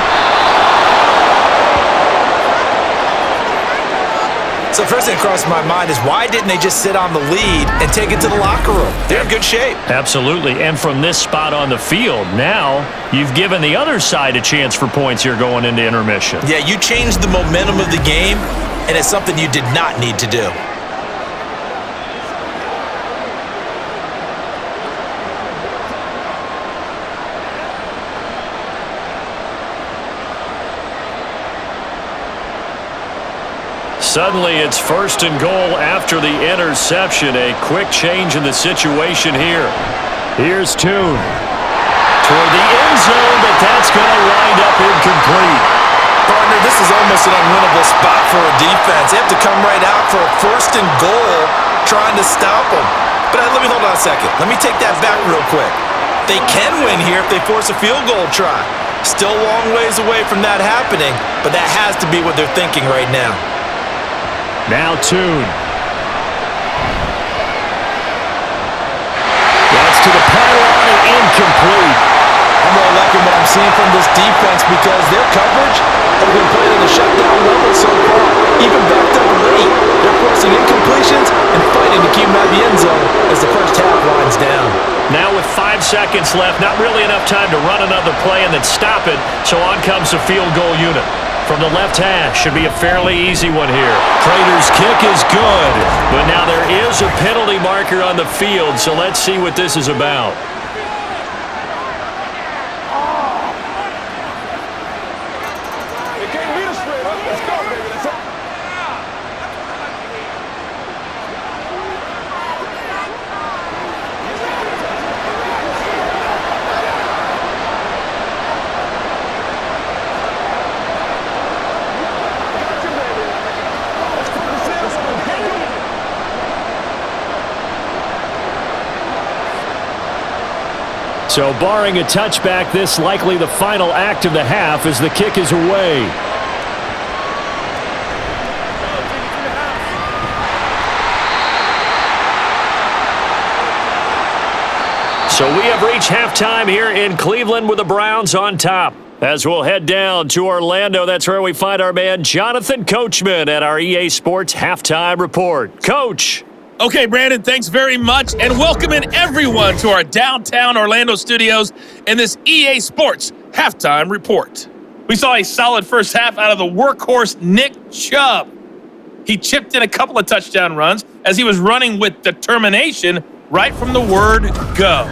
So the first thing that crossed my mind is why didn't they just sit on the lead and take it to the locker room? They're in good shape. Absolutely. And from this spot on the field, now you've given the other side a chance for points here going into intermission. Yeah, you changed the momentum of the game, and it's something you did not need to do. Suddenly, it's 1st and goal after the interception. A quick change in the situation here. Here's Tune. Toward the end zone, but that's going to wind up incomplete. Partner, this is almost an unwinnable spot for a defense. They have to come right out for a 1st and goal trying to stop them. But let me hold on a second. Let me take that back real quick. They can win here if they force a field goal try. Still a long ways away from that happening, but that has to be what they're thinking right now. Now Tune. That's to the pylon and incomplete. I'm more liking what I'm seeing from this defense because their coverage has been played at a shutdown level so far. Even backed up late, they're forcing incompletions and fighting to keep them out of the end zone as the first half winds down. Now with 5 seconds left, not really enough time to run another play and then stop it, so on comes the field goal unit. From the left hash, should be a fairly easy one here. Prater's kick is good, but now there is a penalty marker on the field, so let's see what this is about. So barring a touchback, this likely the final act of the half as the kick is away. So we have reached halftime here in Cleveland with the Browns on top. As we'll head down to Orlando, that's where we find our man Jonathan Coachman at our EA Sports Halftime Report. Coach. Okay, Brandon, thanks very much, and welcoming everyone to our downtown Orlando studios in this EA Sports Halftime Report. We saw a solid first half out of the workhorse Nick Chubb. He chipped in a couple of touchdown runs as he was running with determination right from the word go.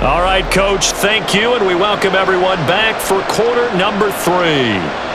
All right, Coach, thank you, and we welcome everyone back for quarter number 3.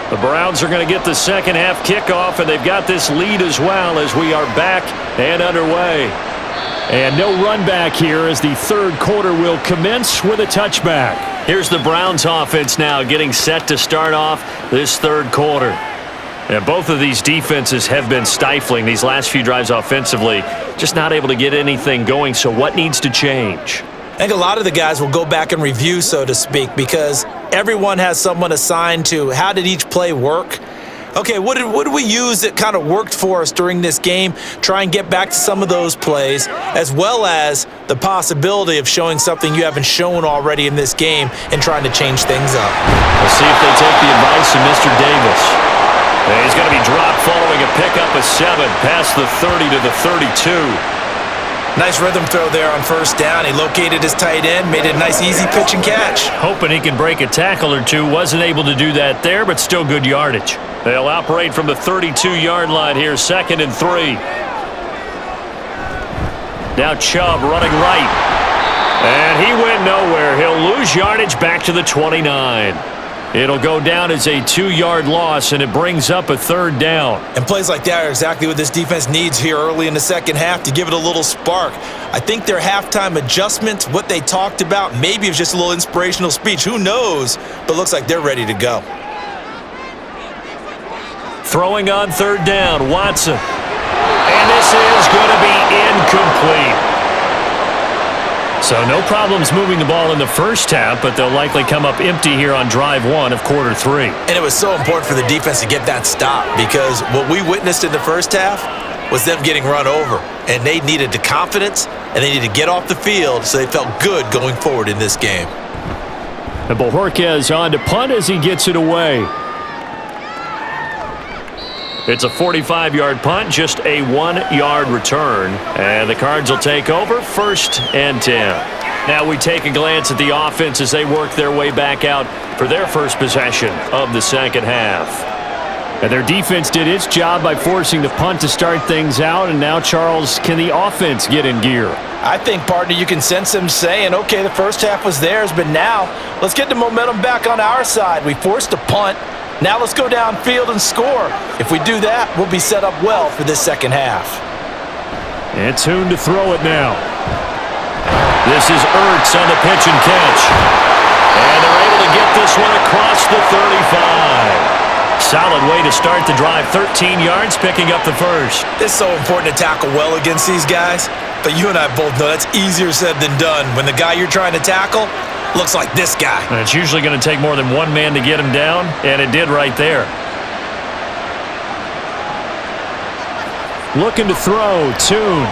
The Browns are going to get the second half kickoff, and they've got this lead as well as we are back and underway. And no run back here as the third quarter will commence with a touchback. Here's the Browns offense now getting set to start off this third quarter. And both of these defenses have been stifling these last few drives offensively, just not able to get anything going. So what needs to change? I think a lot of the guys will go back and review, so to speak, because everyone has someone assigned to how did each play work. Okay, what did we use that kind of worked for us during this game? Try and get back to some of those plays, as well as the possibility of showing something you haven't shown already in this game and trying to change things up. We'll see if they take the advice of Mr. Davis. And he's going to be dropped following a pickup of 7 past the 30 to the 32. Nice rhythm throw there on first down. He located his tight end, made it a nice easy pitch and catch. Hoping he can break a tackle or two. Wasn't able to do that there, but still good yardage. They'll operate from the 32-yard line here, 2nd and 3. Now Chubb running right. And he went nowhere. He'll lose yardage back to the 29. It'll go down as a 2-yard loss, and it brings up a third down. And plays like that are exactly what this defense needs here early in the second half to give it a little spark. I think their halftime adjustment, what they talked about, maybe it was just a little inspirational speech. Who knows? But looks like they're ready to go. Throwing on third down, Watson. And this is going to be incomplete. So no problems moving the ball in the first half, but they'll likely come up empty here on drive 1 of quarter 3. And it was so important for the defense to get that stop, because what we witnessed in the first half was them getting run over. And they needed the confidence, and they needed to get off the field so they felt good going forward in this game. And Bojorquez on to punt as he gets it away. It's a 45-yard punt, just a 1-yard return. And the Cards will take over, 1st and 10. Now we take a glance at the offense as they work their way back out for their first possession of the second half. And their defense did its job by forcing the punt to start things out. And now, Charles, can the offense get in gear? I think, partner, you can sense them saying, okay, the first half was theirs, but now let's get the momentum back on our side. We forced a punt. Now let's go downfield and score. If we do that, we'll be set up well for this second half. And Tune to throw it now. This is Ertz on the pitch and catch. And they're able to get this one across the 35. Solid way to start the drive. 13 yards, picking up the first. It's so important to tackle well against these guys, but you and I both know that's easier said than done. When the guy you're trying to tackle looks like this guy. And it's usually going to take more than one man to get him down, and it did right there. Looking to throw, Tune.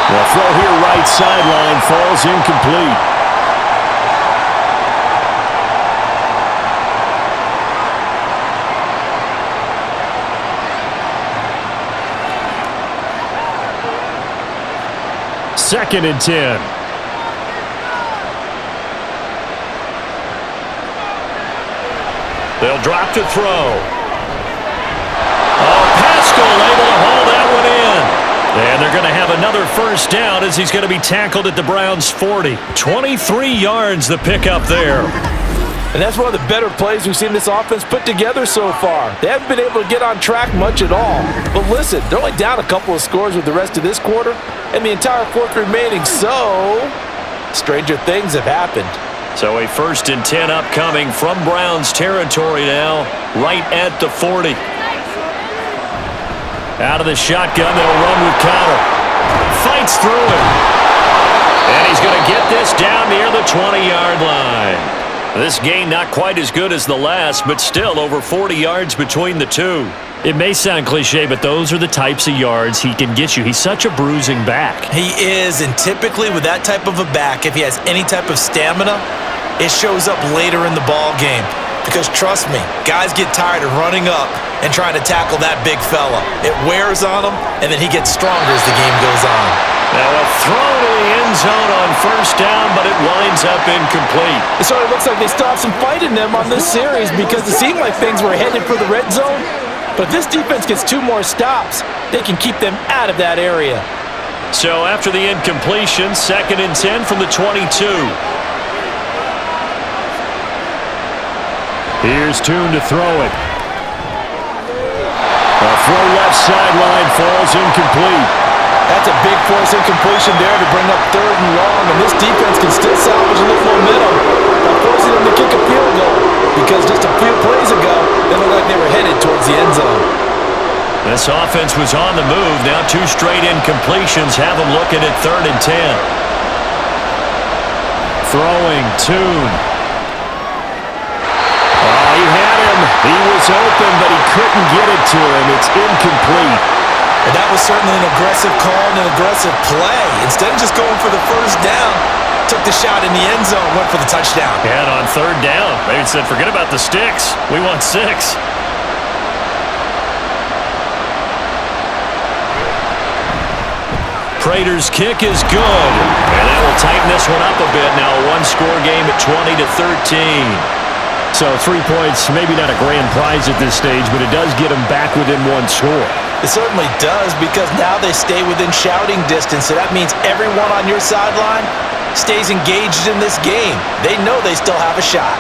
The throw here right sideline falls incomplete. Second and 10. They'll drop to throw. Oh, Pascal able to haul that one in. And they're going to have another first down as he's going to be tackled at the Browns' 40. 23 yards the pickup there. And that's one of the better plays we've seen this offense put together so far. They haven't been able to get on track much at all. But listen, they're only down a couple of scores with the rest of this quarter and the entire fourth remaining. So, stranger things have happened. So a 1st and 10 upcoming from Browns territory now, right at the 40. Out of the shotgun, they'll run with Connor. Fights through it. And he's going to get this down near the 20-yard line. This gain not quite as good as the last, but still over 40 yards between the two. It may sound cliche, but those are the types of yards he can get you. He's such a bruising back. He is, and typically with that type of a back, if he has any type of stamina, it shows up later in the ball game. Because trust me, guys get tired of running up and trying to tackle that big fella. It wears on him, and then he gets stronger as the game goes on. Now a throw to the end zone on first down, but it winds up incomplete. It sort of looks like they stopped some fight in them on this series because it seemed like things were headed for the red zone. But if this defense gets 2 more stops, they can keep them out of that area. So after the incompletion, 2nd and 10 from the 22. Here's Tune to throw it. A throw left sideline falls incomplete. That's a big force incompletion there to bring up 3rd and long, and this defense can still salvage a little momentum by forcing them to kick a field goal, because just a few plays ago, they looked like they were headed towards the end zone. This offense was on the move. Now 2 straight incompletions have them looking at 3rd and 10. Throwing, Tune. Oh, he had him. He was open, but he couldn't get it to him. It's incomplete. And that was certainly an aggressive call and an aggressive play. Instead of just going for the first down, took the shot in the end zone, went for the touchdown. And on 3rd down, they said, forget about the sticks. We want 6. Prater's kick is good. And that will tighten this one up a bit. Now a 1-score game at 20-13. So 3 points, maybe not a grand prize at this stage, but it does get them back within 1 score. It certainly does, because now they stay within shouting distance, so that means everyone on your sideline stays engaged in this game. They know they still have a shot.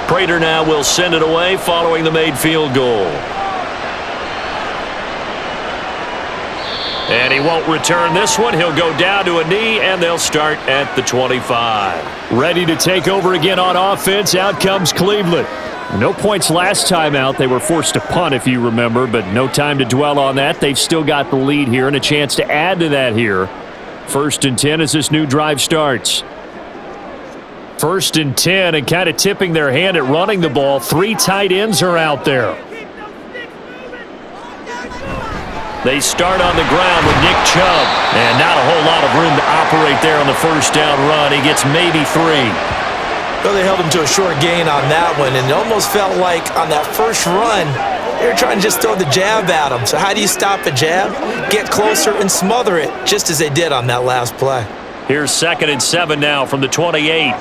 Prater now will send it away following the made field goal. And he won't return this one. He'll go down to a knee, and they'll start at the 25. Ready to take over again on offense. Out comes Cleveland. No points last time out. They were forced to punt, if you remember, but no time to dwell on that. They've still got the lead here and a chance to add to that here. 1st and 10 as this new drive starts. 1st and 10, and kind of tipping their hand at running the ball. 3 tight ends are out there. They start on the ground with Nick Chubb. And not a whole lot of room to operate there on the first down run. He gets maybe 3. Well, they held him to a short gain on that one, and it almost felt like on that first run, they were trying to just throw the jab at him. So how do you stop a jab? Get closer and smother it, just as they did on that last play. Here's 2nd and 7 now from the 28.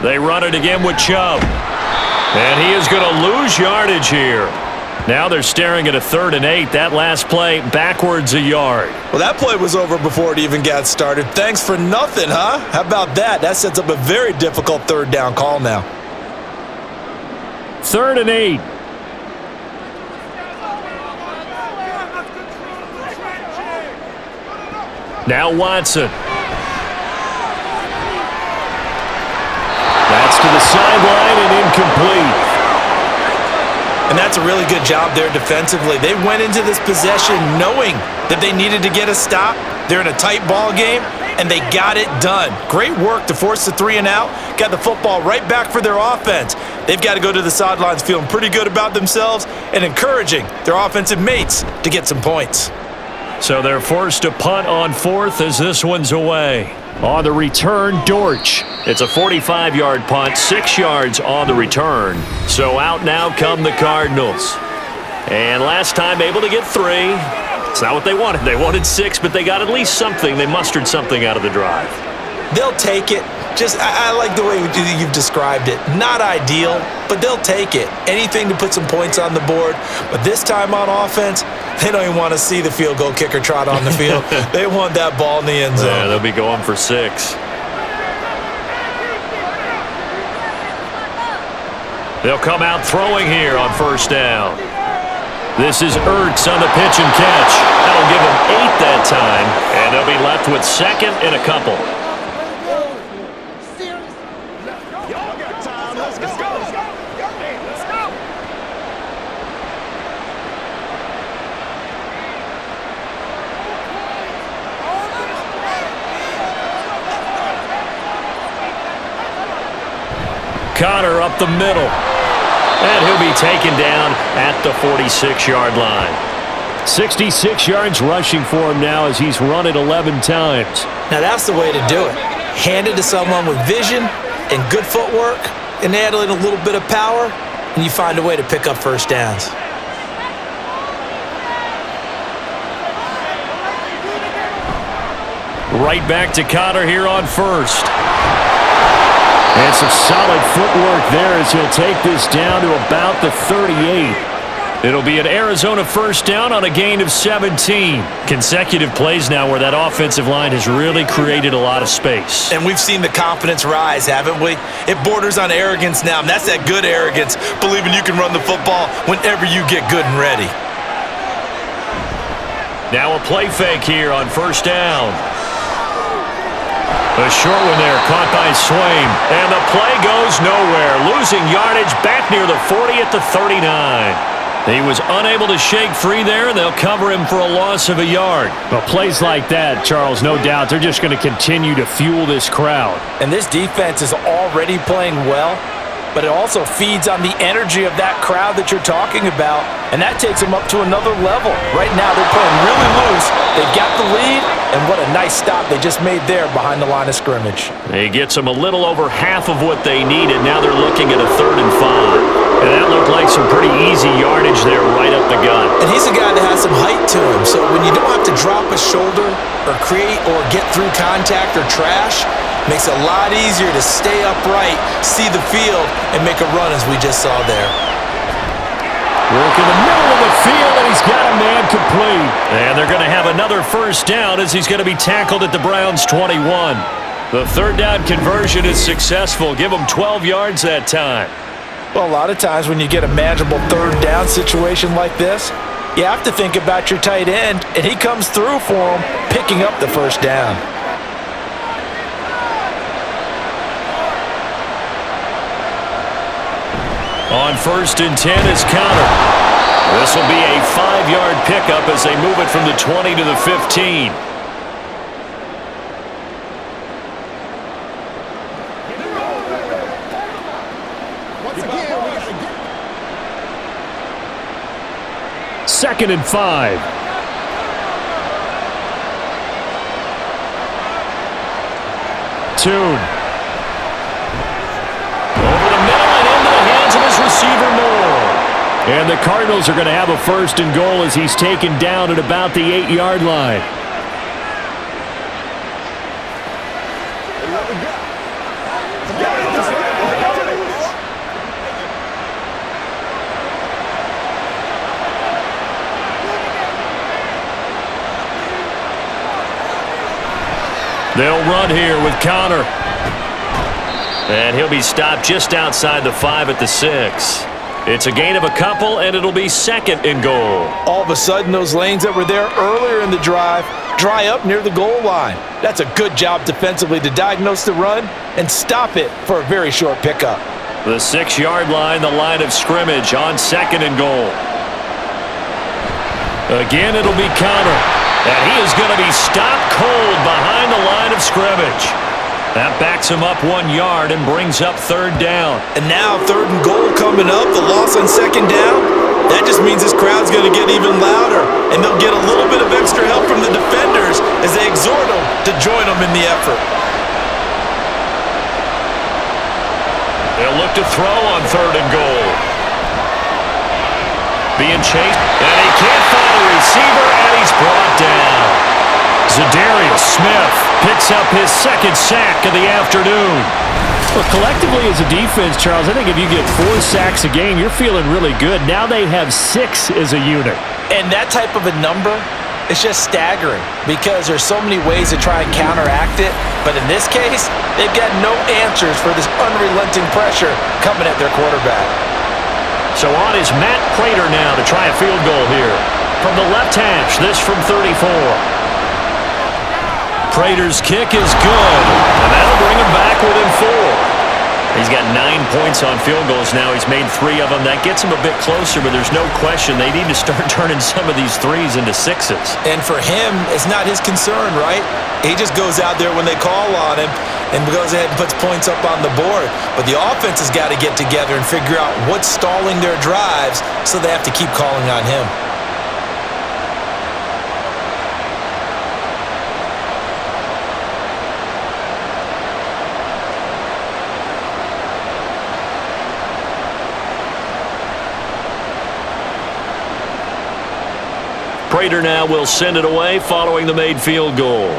They run it again with Chubb. And he is going to lose yardage here. Now they're staring at a 3rd and 8. That last play, backwards a yard. Well, that play was over before it even got started. Thanks for nothing, huh? How about that? That sets up a very difficult 3rd down call now. 3rd and 8. Now Watson. That's to the sideline and incomplete. And that's a really good job there defensively. They went into this possession knowing that they needed to get a stop. They're in a tight ball game, and they got it done. Great work to force the 3 and out. Got the football right back for their offense. They've got to go to the sidelines feeling pretty good about themselves and encouraging their offensive mates to get some points. So they're forced to punt on 4th as this one's away. On the return, Dortch. It's a 45-yard punt, 6 yards on the return. So out now come the Cardinals. And last time able to get 3. It's not what they wanted. They wanted 6, but they got at least something. They mustered something out of the drive. They'll take it. I like the way you've described it. Not ideal, but they'll take it. Anything to put some points on the board. But this time on offense, they don't even want to see the field goal kicker trot on the field. They want that ball in the end zone. Yeah, they'll be going for 6. They'll come out throwing here on first down. This is Ertz on the pitch and catch. That'll give him 8 that time, and they'll be left with second and a couple. Connor up the middle. And he'll be taken down at the 46-yard line. 66 yards rushing for him now as he's run it 11 times. Now that's the way to do it. Hand it to someone with vision and good footwork, and add in a little bit of power, and you find a way to pick up first downs. Right back to Connor here on first. And some solid footwork there as he'll take this down to about the 38. It'll be an Arizona first down on a gain of 17. Consecutive plays now where that offensive line has really created a lot of space. And we've seen the confidence rise, haven't we? It borders on arrogance now, and that's that good arrogance, believing you can run the football whenever you get good and ready. Now a play fake here on first down. A short one there, caught by Swain. And the play goes nowhere. Losing yardage back near the 40 at the 39. He was unable to shake free there, and they'll cover him for a loss of a yard. Well, plays like that, Charles, no doubt, they're just going to continue to fuel this crowd. And this defense is already playing well, but it also feeds on the energy of that crowd that you're talking about, and that takes them up to another level. Right now, they're playing really loose. They've got the lead, and what a nice stop they just made there behind the line of scrimmage. He gets them a little over half of what they needed. Now they're looking at a 3rd and 5. And that looked like some pretty easy yardage there right up the gut. And he's a guy that has some height to him, so when you don't have to drop a shoulder or create or get through contact or trash, makes it a lot easier to stay upright, see the field, and make a run as we just saw there. Work in the middle of the field, and he's got a man complete. And they're going to have another first down as he's going to be tackled at the Browns' 21. The 3rd down conversion is successful. Give him 12 yards that time. Well, a lot of times when you get a manageable 3rd down situation like this, you have to think about your tight end, and he comes through for him, picking up the first down. On 1st and 10 is Connor. This will be a 5-yard pickup as they move it from the 20 to the 15. Second and 5. Tune. Receiver Moore. And the Cardinals are going to have a 1st and goal as he's taken down at about the 8-yard line. They'll run here with Connor. And he'll be stopped just outside the 5 at the 6. It's a gain of a couple, and it'll be 2nd and goal. All of a sudden, those lanes that were there earlier in the drive dry up near the goal line. That's a good job defensively to diagnose the run and stop it for a very short pickup. The 6-yard line, the line of scrimmage on 2nd and goal. Again, it'll be Connor. And he is going to be stopped cold behind the line of scrimmage. That backs him up 1 yard and brings up 3rd down. And now 3rd and goal coming up, the loss on 2nd down. That just means this crowd's going to get even louder, and they'll get a little bit of extra help from the defenders as they exhort them to join them in the effort. They'll look to throw on 3rd and goal. Being chased, and he can't find a receiver, and he's brought down. Zadarius Smith picks up his 2nd sack of the afternoon. Well, collectively as a defense, Charles, I think if you get 4 sacks a game, you're feeling really good. Now they have 6 as a unit. And that type of a number is just staggering because there's so many ways to try and counteract it. But in this case, they've got no answers for this unrelenting pressure coming at their quarterback. So on is Matt Prater now to try a field goal here. From the left hash, this from 34. Prater's kick is good, and that'll bring him back within 4. He's got 9 points on field goals now. He's made 3 of them. That gets him a bit closer, but there's no question they need to start turning some of these 3s into 6s. And for him, it's not his concern, right? He just goes out there when they call on him and goes ahead and puts points up on the board. But the offense has got to get together and figure out what's stalling their drives, so they have to keep calling on him. Prater now will send it away following the made field goal.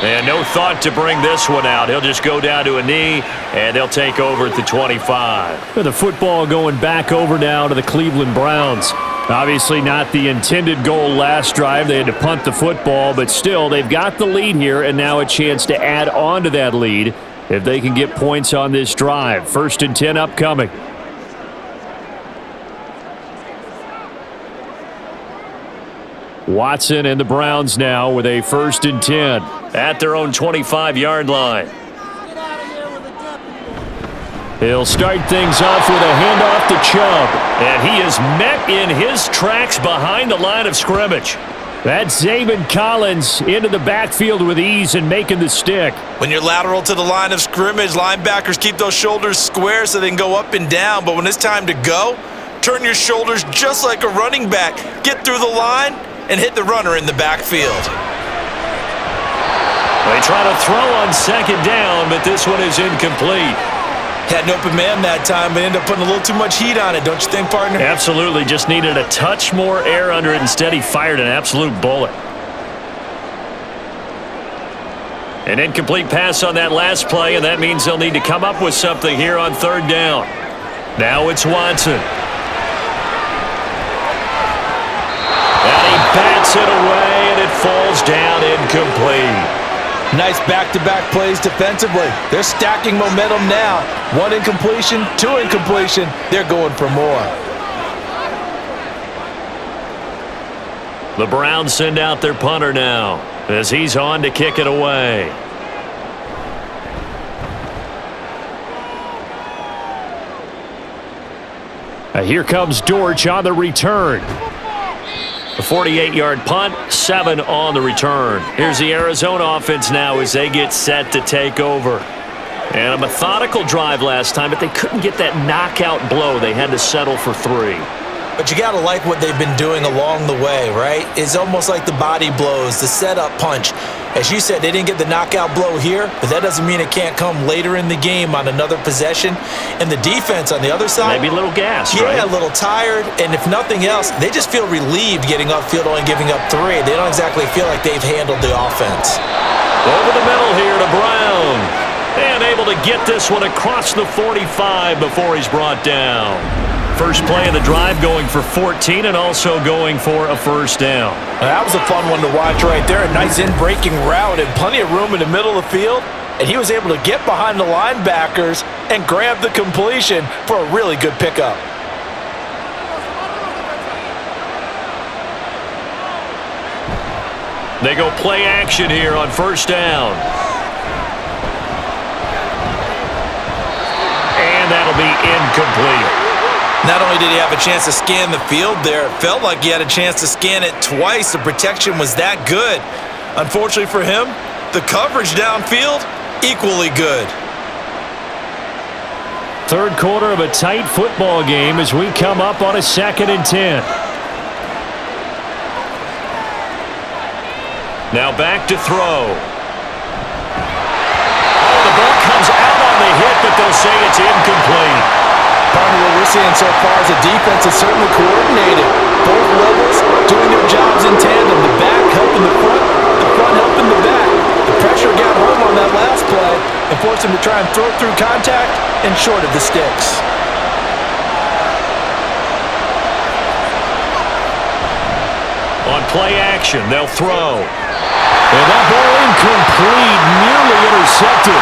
And no thought to bring this one out. He'll just go down to a knee, and they'll take over at the 25. The football going back over now to the Cleveland Browns. Obviously not the intended goal last drive. They had to punt the football, but still, they've got the lead here, and now a chance to add on to that lead if they can get points on this drive. 1st and 10 upcoming. Watson and the Browns now with a 1st and 10 at their own 25-yard line. He'll start things off with a handoff to Chubb. And he is met in his tracks behind the line of scrimmage. That's Zaven Collins into the backfield with ease and making the stick. When you're lateral to the line of scrimmage, linebackers keep those shoulders square so they can go up and down. But when it's time to go, turn your shoulders just like a running back. Get through the line and hit the runner in the backfield. They try to throw on 2nd down, but this one is incomplete. Had an open man that time, but ended up putting a little too much heat on it, don't you think, partner? Absolutely. Just needed a touch more air under it. Instead, he fired an absolute bullet. An incomplete pass on that last play, and that means they'll need to come up with something here on 3rd down. Now it's Watson. And he bats it away, and it falls down incomplete. Nice back-to-back plays defensively. They're stacking momentum now. 1 incompletion, 2 incompletion. They're going for more. The Browns send out their punter now as he's on to kick it away. Here comes Dortch on the return. A 48-yard punt, 7 on the return. Here's the Arizona offense now as they get set to take over. And a methodical drive last time, but they couldn't get that knockout blow. They had to settle for 3. But you got to like what they've been doing along the way, right? It's almost like the body blows, the setup punch. As you said, they didn't get the knockout blow here, but that doesn't mean it can't come later in the game on another possession. And the defense on the other side, maybe a little gassed, yeah, right? a little tired. And if nothing else, they just feel relieved getting upfield, only giving up 3. They don't exactly feel like they've handled the offense. Over the middle here to Brown. And able to get this one across the 45 before he's brought down. First play of the drive going for 14 and also going for a 1st down. That was a fun one to watch right there. A nice in-breaking route and plenty of room in the middle of the field. And he was able to get behind the linebackers and grab the completion for a really good pickup. They go play action here on 1st down. And that'll be incomplete. Not only did he have a chance to scan the field there, it felt like he had a chance to scan it twice. The protection was that good. Unfortunately for him, the coverage downfield, equally good. 3rd quarter of a tight football game as we come up on a 2nd and 10. Now back to throw. Oh, the ball comes out on the hit, but they'll say it's incomplete. Partner, what we're seeing so far is the defense is certainly coordinated. Both levels doing their jobs in tandem. The back helping the front helping the back. The pressure got home on that last play and forced him to try and throw through contact and short of the sticks. On play action, they'll throw. And that ball incomplete, nearly intercepted.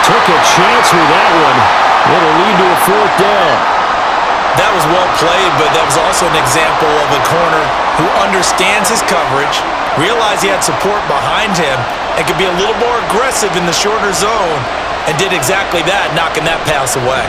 Took a chance with that one. It'll lead to a fourth down. That was well played, but that was also an example of a corner who understands his coverage, realized he had support behind him, and could be a little more aggressive in the shorter zone, and did exactly that, knocking that pass away.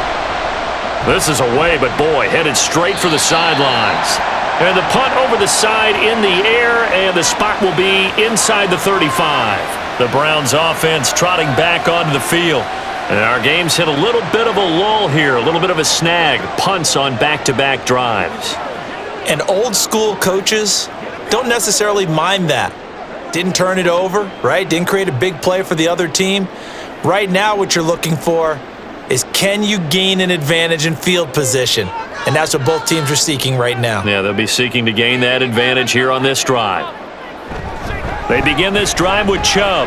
This is away, but boy, headed straight for the sidelines. And the punt over the side in the air, and the spot will be inside the 35. The Browns offense trotting back onto the field. And our game's hit a little bit of a lull here, a little bit of a snag. Punts on back-to-back drives. And old-school coaches don't necessarily mind that. Didn't turn it over, right? Didn't create a big play for the other team. Right now what you're looking for is, can you gain an advantage in field position? And that's what both teams are seeking right now. Yeah, they'll be seeking to gain that advantage here on this drive. They begin this drive with Chubb.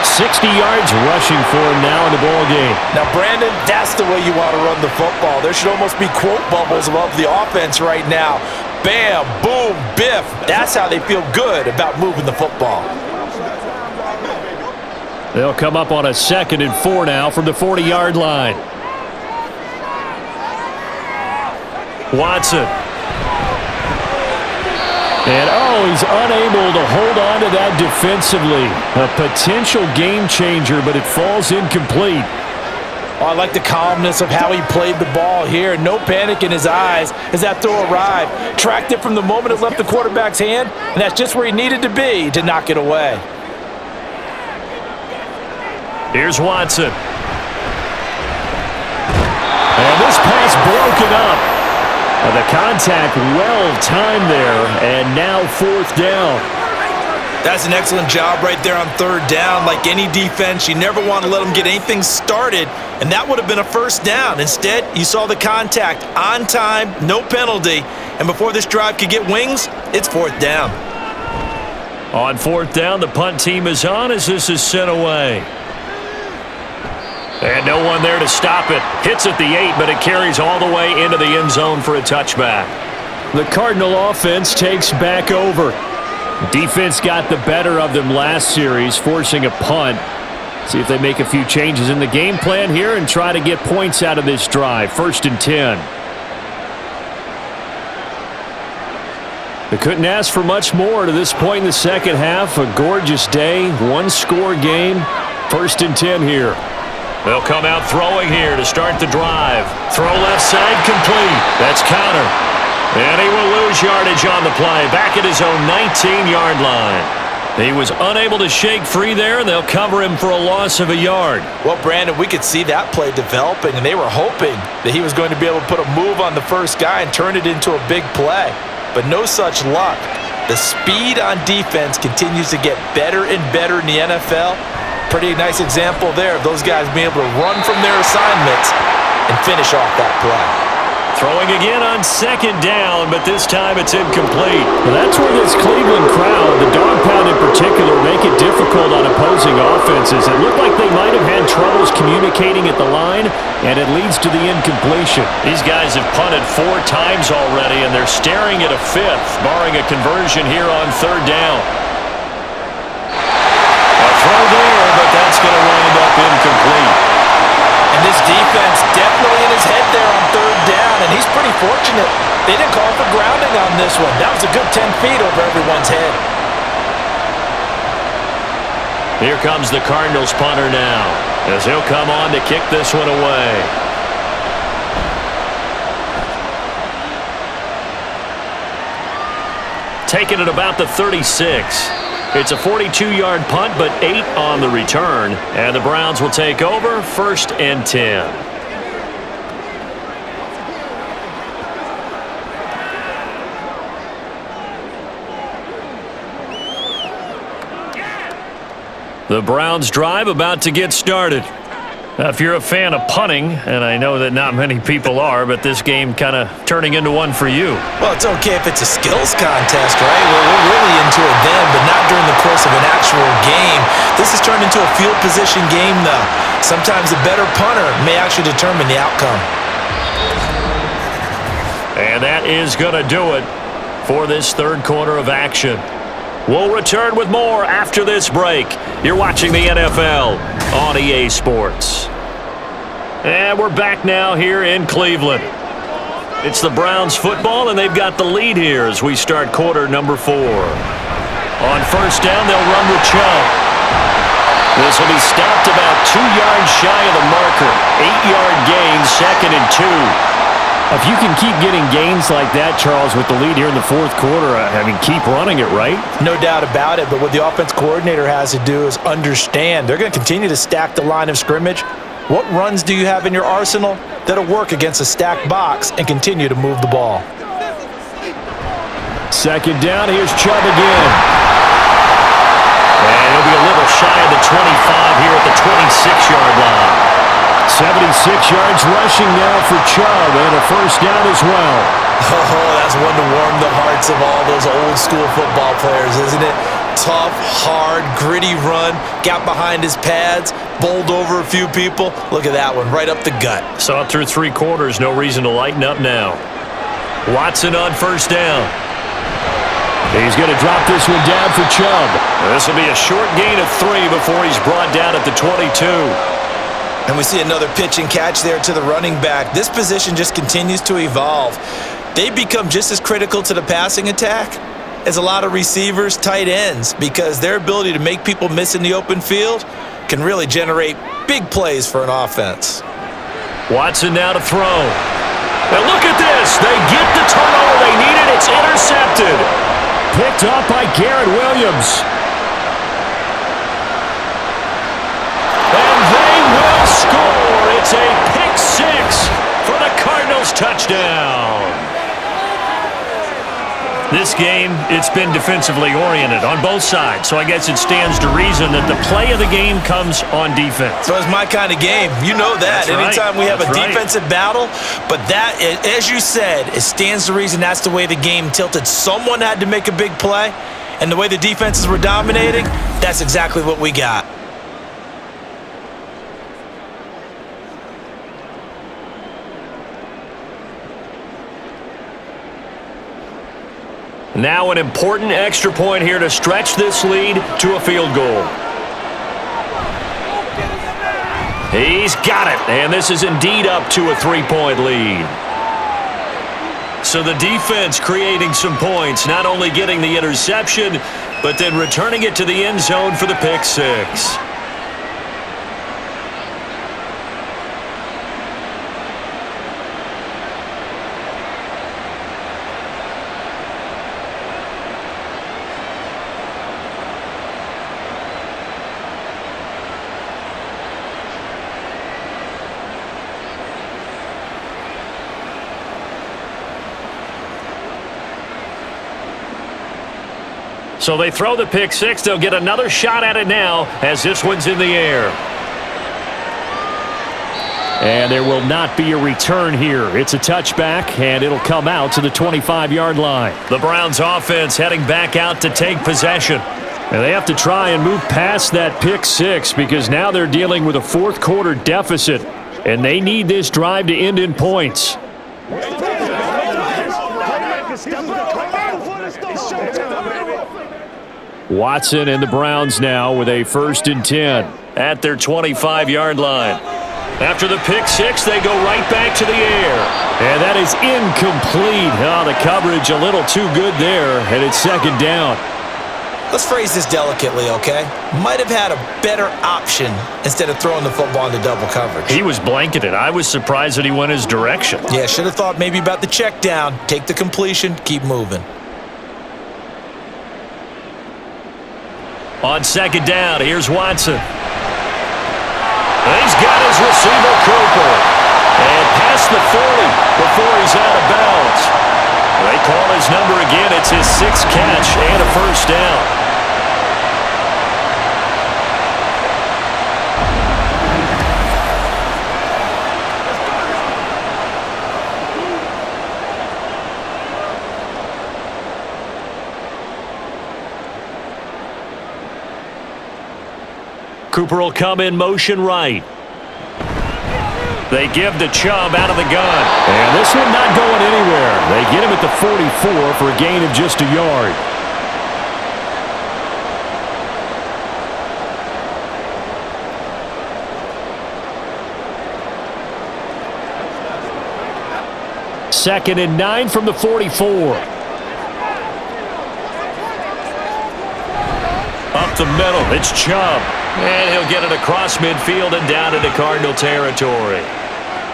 60 yards rushing for him now in the ball game. Now, Brandon, that's the way you want to run the football. There should almost be quote bubbles above the offense right now. Bam, boom, biff. That's how they feel good about moving the football. They'll come up on a 2nd and 4 now from the 40-yard line. Watson. And, he's unable to hold on to that defensively. A potential game changer, but it falls incomplete. I like the calmness of how he played the ball here. No panic in his eyes as that throw arrived. Tracked it from the moment it left the quarterback's hand, and that's just where he needed to be to knock it away. Here's Watson. And this pass broken up. The contact well-timed there, and now 4th down. That's an excellent job right there on 3rd down. Like any defense, you never want to let them get anything started, and that would have been a 1st down. Instead, you saw the contact on time, no penalty, and before this drive could get wings, it's 4th down. On 4th down, the punt team is on as this is sent away. And no one there to stop it. Hits at the 8, but it carries all the way into the end zone for a touchback. The Cardinal offense takes back over. Defense got the better of them last series, forcing a punt. See if they make a few changes in the game plan here and try to get points out of this drive. 1st and 10. They couldn't ask for much more to this point in the second half. A gorgeous day, one-score game. 1st and 10 here. They'll come out throwing here to start the drive. Throw left side complete. That's counter. And he will lose yardage on the play. Back at his own 19-yard line. He was unable to shake free there, and they'll cover him for a loss of a yard. Well, Brandon, we could see that play developing, and they were hoping that he was going to be able to put a move on the first guy and turn it into a big play. But no such luck. The speed on defense continues to get better and better in the NFL. Pretty nice example there of those guys being able to run from their assignments and finish off that play. Throwing again on 2nd down, but this time it's incomplete. Well, that's where this Cleveland crowd, the dog pound in particular, make it difficult on opposing offenses. It looked like they might have had troubles communicating at the line, and it leads to the incompletion. These guys have punted 4 times already, and they're staring at a 5th, barring a conversion here on 3rd down. A throw there, but that's going to wind up incomplete. And this defense definitely in his head there on 3rd down, and he's pretty fortunate. They didn't call for grounding on this one. That was a good 10 feet over everyone's head. Here comes the Cardinals punter now, as he'll come on to kick this one away. Taking it about the 36. It's a 42-yard punt, but 8 on the return. And the Browns will take over, 1st and 10. The Browns drive about to get started. Now, if you're a fan of punting, and I know that not many people are, but this game kind of turning into one for you. Well, it's okay if it's a skills contest, right? We're really into it then, but not during the course of an actual game. This has turned into a field position game, though. Sometimes the better punter may actually determine the outcome. And that is going to do it for this 3rd quarter of action. We'll return with more after this break. You're watching the NFL on EA Sports. And we're back now here in Cleveland. It's the Browns football, and they've got the lead here as we start quarter number 4. On first down, they'll run with Chubb. This will be stopped about 2 yards shy of the marker. 8-yard gain, 2nd and 2. If you can keep getting gains like that, Charles, with the lead here in the fourth quarter, keep running it, right? No doubt about it, but what the offense coordinator has to do is understand they're going to continue to stack the line of scrimmage. What runs do you have in your arsenal that'll work against a stacked box and continue to move the ball? Second down, here's Chubb again. And he'll be a little shy of the 25 here at the 26-yard line. 76 yards rushing now for Chubb, and a first down as well. Oh, that's one to warm the hearts of all those old school football players, isn't it? Tough, hard, gritty run, got behind his pads, bowled over a few people. Look at that one, right up the gut. Saw it through 3 quarters, no reason to lighten up now. Watson on first down. He's going to drop this one down for Chubb. This will be a short gain of 3 before he's brought down at the 22. And we see another pitch and catch there to the running back. This position just continues to evolve. They become just as critical to the passing attack as a lot of receivers, tight ends, because their ability to make people miss in the open field can really generate big plays for an offense. Watson now to throw. And look at this. They get the turnover they needed. It's intercepted. Picked up by Garrett Williams. And they will score. It's a pick 6 for the Cardinals touchdown. This game, it's been defensively oriented on both sides, so I guess it stands to reason that the play of the game comes on defense. So it's my kind of game. You know that. That's right. Anytime we have That's a right. defensive battle, but that, as you said, it stands to reason that's the way the game tilted. Someone had to make a big play, and the way the defenses were dominating, that's exactly what we got. Now an important extra point here to stretch this lead to a field goal. He's got it, and this is indeed up to a 3-point lead. So the defense creating some points, not only getting the interception, but then returning it to the end zone for the pick 6. So they throw the pick 6. They'll get another shot at it now as this one's in the air. And there will not be a return here. It's a touchback, and it'll come out to the 25-yard line. The Browns offense heading back out to take possession. And they have to try and move past that pick 6 because now they're dealing with a fourth quarter deficit, and they need this drive to end in points. Watson and the Browns now with a 1st and 10 at their 25-yard line. After the pick 6, they go right back to the air. And that is incomplete. Oh, the coverage a little too good there, and it's 2nd down. Let's phrase this delicately, okay? Might have had a better option instead of throwing the football into double coverage. He was blanketed. I was surprised that he went his direction. Yeah, should have thought maybe about the check down. Take the completion, keep moving. On 2nd down, here's Watson. He's got his receiver, Cooper. And past the 40 before he's out of bounds. They call his number again. It's his 6th catch and a 1st down. Cooper will come in motion right. They give to Chubb out of the gun. And this one not going anywhere. They get him at the 44 for a gain of just a yard. 2nd and 9 from the 44. Up the middle, it's Chubb. And he'll get it across midfield and down into Cardinal territory.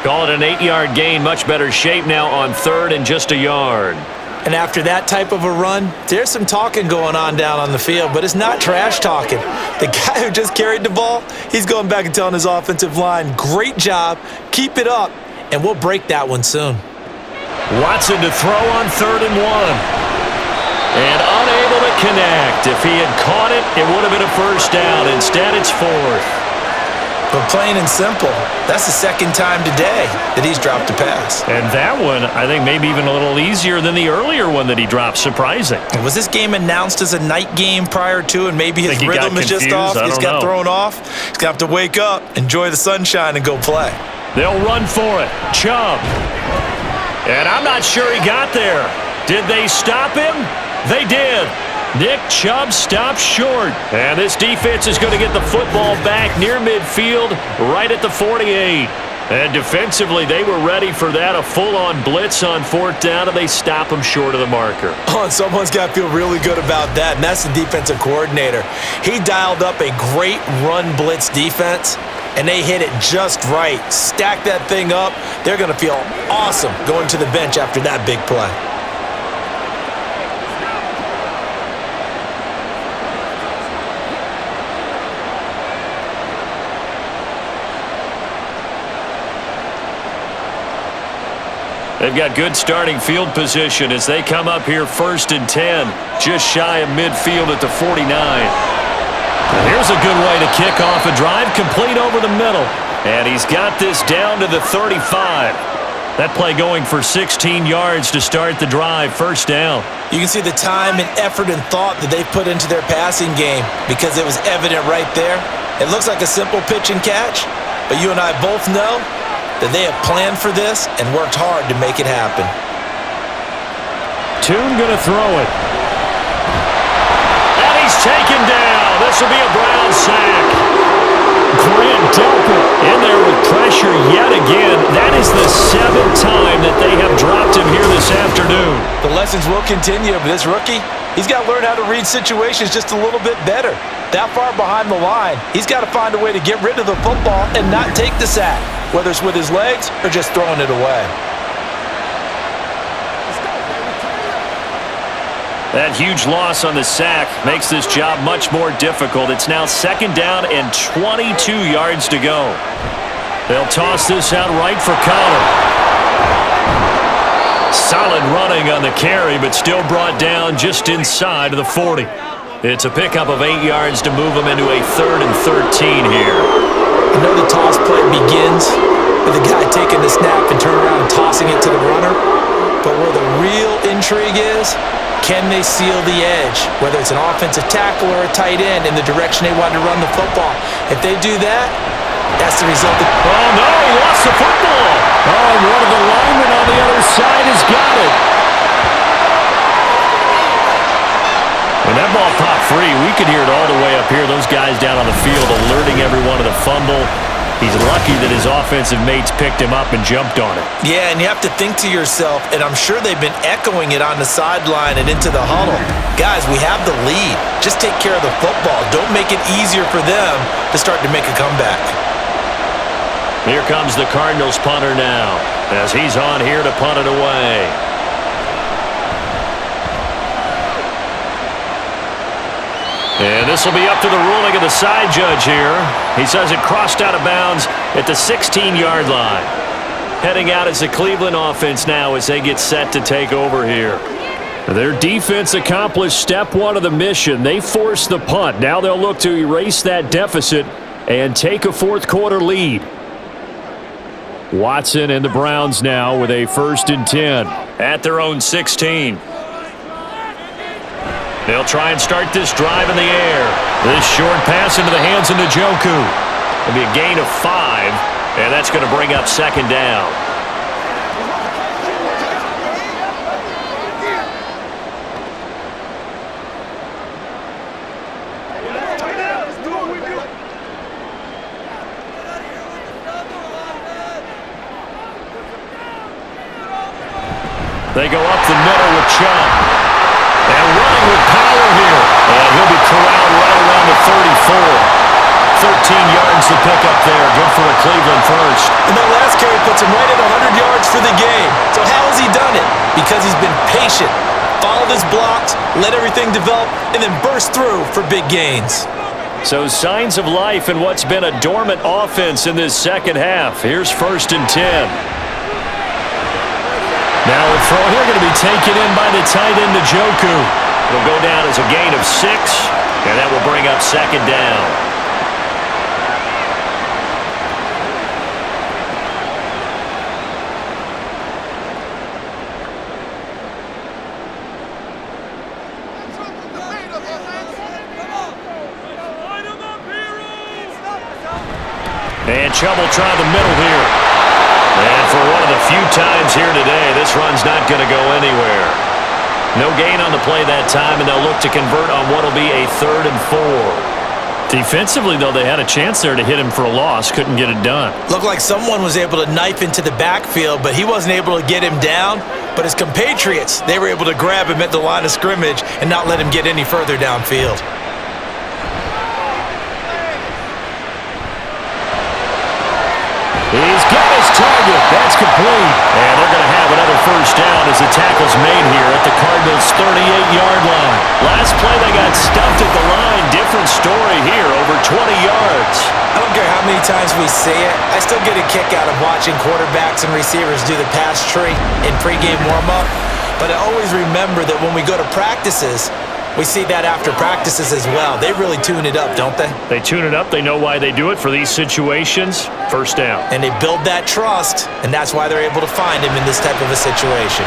Call it an 8-yard gain, much better shape now on 3rd and just a yard. And after that type of a run, there's some talking going on down on the field, but it's not trash talking. The guy who just carried the ball, he's going back and telling his offensive line, great job, keep it up, and we'll break that one soon. Watson to throw on 3rd and 1. And unable to connect. If he had caught it, it would have been a first down. Instead, it's 4th. But plain and simple, that's the 2nd time today that he's dropped a pass. And that one, I think, maybe even a little easier than the earlier one that he dropped. Surprising. Was this game announced as a night game prior to, and maybe his rhythm is just off? He's got thrown off. He's going to have to wake up, enjoy the sunshine, and go play. They'll run for it. Chubb. And I'm not sure he got there. Did they stop him? They did. Nick Chubb stopped short. And this defense is going to get the football back near midfield, right at the 48. And defensively, they were ready for that, a full-on blitz on 4th down, and they stop him short of the marker. Oh, and someone's got to feel really good about that, and that's the defensive coordinator. He dialed up a great run blitz defense, and they hit it just right. Stack that thing up. They're going to feel awesome going to the bench after that big play. They've got good starting field position as they come up here 1st and 10, just shy of midfield at the 49. And here's a good way to kick off a drive, complete over the middle. And he's got this down to the 35. That play going for 16 yards to start the drive, 1st down. You can see the time and effort and thought that they've put into their passing game because it was evident right there. It looks like a simple pitch and catch, but you and I both know that they have planned for this and worked hard to make it happen. Toon going to throw it. And he's taken down. This will be a Brown sack. Grant Delpit in there with pressure yet again. That is the 7th time that they have dropped him here this afternoon. The lessons will continue, but this rookie, he's got to learn how to read situations just a little bit better. That far behind the line, he's got to find a way to get rid of the football and not take the sack, whether it's with his legs or just throwing it away. That huge loss on the sack makes this job much more difficult. It's now 2nd down and 22 yards to go. They'll toss this out right for Connor. Solid running on the carry, but still brought down just inside of the 40. It's a pickup of 8 yards to move them into a 3rd and 13 here. I know the toss play begins with the guy taking the snap and turning around and tossing it to the runner. But where the real intrigue is, can they seal the edge, whether it's an offensive tackle or a tight end in the direction they want to run the football? If they do that, that's the result. Oh, no, he lost the football. Oh, and one of the linemen on the other side has got it. When that ball popped free, we could hear it all the way up here. Those guys down on the field alerting everyone of the fumble. He's lucky that his offensive mates picked him up and jumped on it. Yeah, and you have to think to yourself, and I'm sure they've been echoing it on the sideline and into the huddle. Guys, we have the lead. Just take care of the football. Don't make it easier for them to start to make a comeback. Here comes the Cardinals punter now as he's on here to punt it away. And this will be up to the ruling of the side judge here. He says it crossed out of bounds at the 16-yard line. Heading out is the Cleveland offense now as they get set to take over here. Their defense accomplished step 1 of the mission. They forced the punt. Now they'll look to erase that deficit and take a 4th quarter lead. Watson and the Browns now with a 1st and 10 at their own 16. They'll try and start this drive in the air. This short pass into the hands of Njoku. It'll be a gain of 5, and that's going to bring up 2nd down. They go up the middle with Chubb. And running with power here. And he'll be corralled right around the 34. 13 yards to pick up there. Good for a Cleveland first. And that last carry puts him right at 100 yards for the game. So how has he done it? Because he's been patient, followed his blocks, let everything develop, and then burst through for big gains. So signs of life in what's been a dormant offense in this second half. Here's 1st and 10. Now a throw here going to be taken in by the tight end, Njoku. It'll go down as a gain of 6, and that will bring up 2nd down. And Chubb will try the middle here. And for one of the few times here today, this run's not going to go anywhere. No gain on the play that time, and they'll look to convert on what will be a 3rd and 4. Defensively, though, they had a chance there to hit him for a loss. Couldn't get it done. Looked like someone was able to knife into the backfield, but he wasn't able to get him down. But his compatriots, they were able to grab him at the line of scrimmage and not let him get any further downfield. He's got his target. That's complete. And they're going to have another 1st down as the tackle's made here at the Cardinals' 38-yard line. Last play, they got stuffed at the line. Different story here, over 20 yards. I don't care how many times we see it. I still get a kick out of watching quarterbacks and receivers do the pass tree in pregame warm-up. But I always remember that when we go to practices, we see that after practices as well. They really tune it up, don't they? They tune it up. They know why they do it for these situations. 1st down. And they build that trust, and that's why they're able to find him in this type of a situation.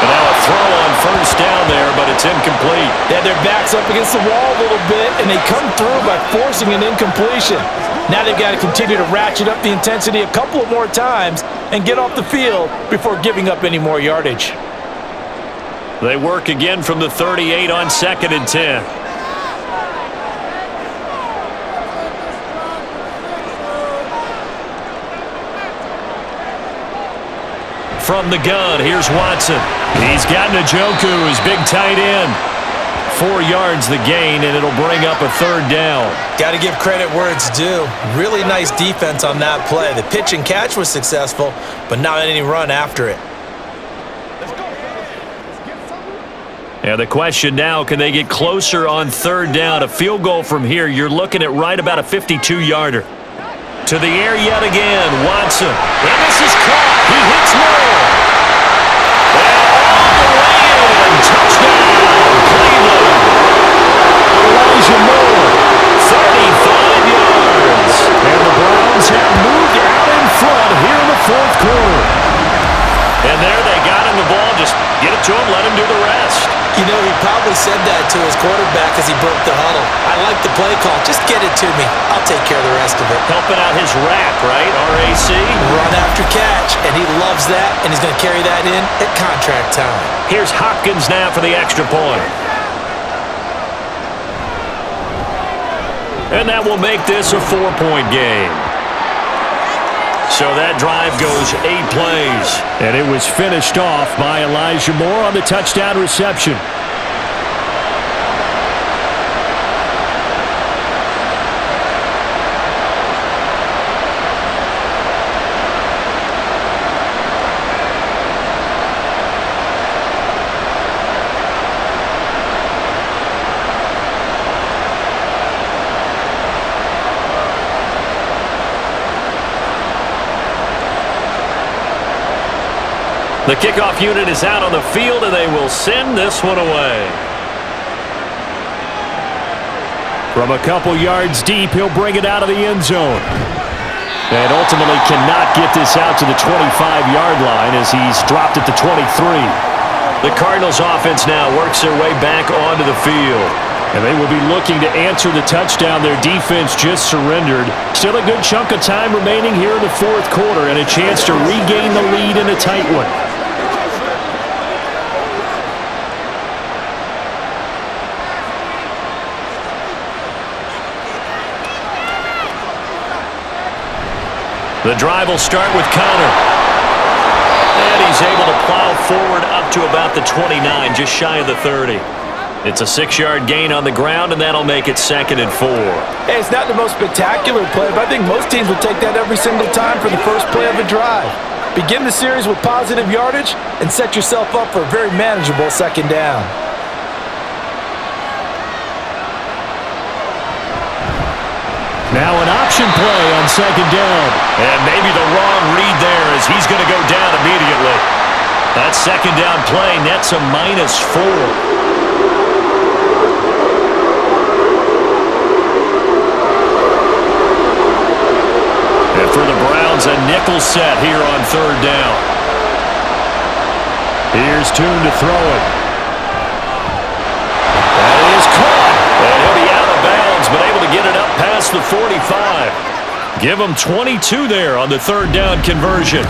And now a throw on 1st down there, but it's incomplete. Yeah, their back's up against the wall a little bit, and they come through by forcing an incompletion. Now they've got to continue to ratchet up the intensity a couple of more times and get off the field before giving up any more yardage. They work again from the 38 on 2nd and 10. From the gun, here's Watson. He's got Njoku, his big tight end. 4 yards the gain, and it'll bring up a 3rd down. Got to give credit where it's due. Really nice defense on that play. The pitch and catch was successful, but not any run after it. And the question now, can they get closer on 3rd down? A field goal from here, you're looking at right about a 52-yarder. To the air yet again, Watson. And this is caught. He hits Moore. And all the way in. Touchdown, Cleveland. Elijah Moore, 35 yards. And the Browns have moved out in front here in the 4th quarter. And there they got him the ball. Just get it to him, let him do the rest. You know, he probably said that to his quarterback as he broke the huddle. I like the play call. Just get it to me. I'll take care of the rest of it. Helping out his rack, right? RAC. Run after catch, and he loves that, and he's going to carry that in at contract time. Here's Hopkins now for the extra point. And that will make this a 4-point game. So that drive goes 8 plays. And it was finished off by Elijah Moore on the touchdown reception. The kickoff unit is out on the field, and they will send this one away. From a couple yards deep, he'll bring it out of the end zone. And ultimately cannot get this out to the 25-yard line as he's dropped at the 23. The Cardinals offense now works their way back onto the field. And they will be looking to answer the touchdown their defense just surrendered. Still a good chunk of time remaining here in the 4th quarter and a chance to regain the lead in a tight one. The drive will start with Connor. And he's able to plow forward up to about the 29, just shy of the 30. It's a 6-yard gain on the ground, and that'll make it 2nd and 4. Hey, it's not the most spectacular play, but I think most teams will take that every single time for the first play of a drive. Begin the series with positive yardage and set yourself up for a very manageable 2nd down. Now an option play on 2nd down. And maybe the wrong read there as he's going to go down immediately. That 2nd down play nets a -4. And for the Browns, a nickel set here on 3rd down. Here's Tune to throw it. That is caught. And he'll be out of bounds, but able to get it up past the 45. Give him 22 there on the 3rd down conversion.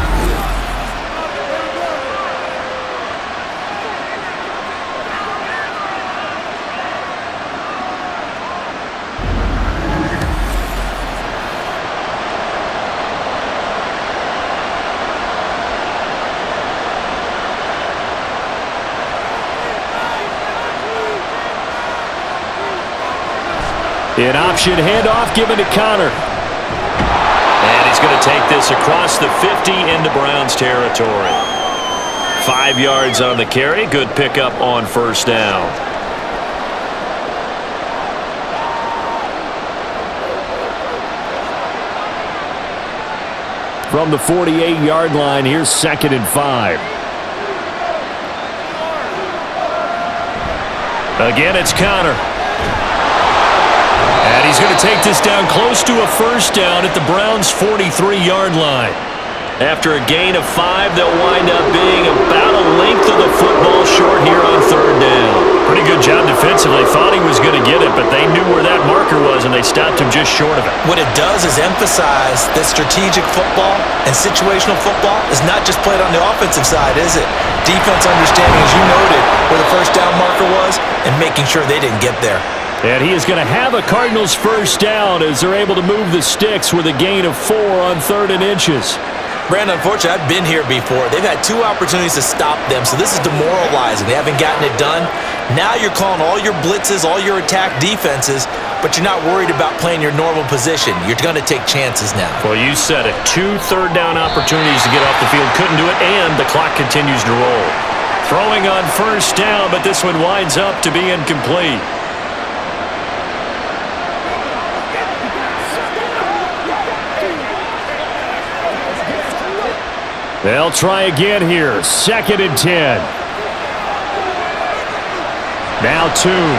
An option handoff given to Connor. And he's going to take this across the 50 into Browns territory. 5 yards on the carry. Good pickup on 1st down. From the 48-yard line, here's 2nd and 5. Again, it's Connor. And he's going to take this down close to a 1st down at the Browns' 43-yard line. After a gain of 5, they'll wind up being about a length of the football short here on 3rd down. Pretty good job defensively. Thought he was going to get it, but they knew where that marker was, and they stopped him just short of it. What it does is emphasize that strategic football and situational football is not just played on the offensive side, is it? Defense understanding, as you noted, where the 1st down marker was and making sure they didn't get there. And he is going to have a Cardinals 1st down as they're able to move the sticks with a gain of 4 on 3rd and inches. Brandon, unfortunately, I've been here before. They've had 2 opportunities to stop them, so this is demoralizing. They haven't gotten it done. Now you're calling all your blitzes, all your attack defenses, but you're not worried about playing your normal position. You're going to take chances now. Well, you said it. 2 3rd down opportunities to get off the field. Couldn't do it, and the clock continues to roll. Throwing on 1st down, but this one winds up to be incomplete. They'll try again here. 2nd and 10. Now Tune.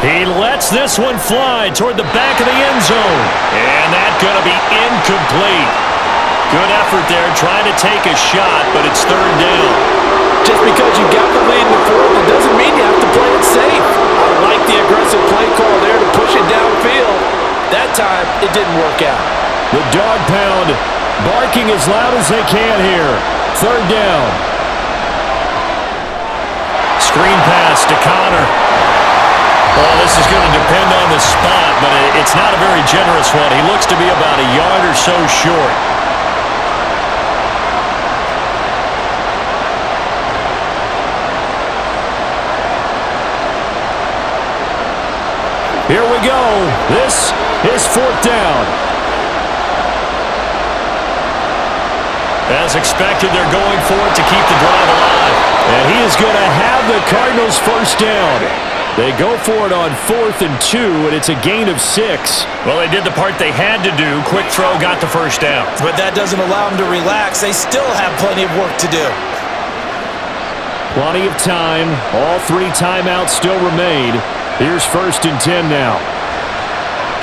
He lets this one fly toward the back of the end zone. And that's going to be incomplete. Good effort there trying to take a shot, but it's 3rd down. Just because you got the lead in the 4th, it doesn't mean you have to play it safe. I like the aggressive play call there to push it downfield. That time, it didn't work out. The dog pound barking as loud as they can here. 3rd down. Screen pass to Connor. Well, this is going to depend on the spot, but it's not a very generous one. He looks to be about a yard or so short. Here we go. This is 4th down. As expected, they're going for it to keep the drive alive. And he is going to have the Cardinals 1st down. They go for it on 4th and 2, and it's a gain of 6. Well, they did the part they had to do. Quick throw got the 1st down. But that doesn't allow them to relax. They still have plenty of work to do. Plenty of time. All 3 timeouts still remain. Here's 1st and 10 now.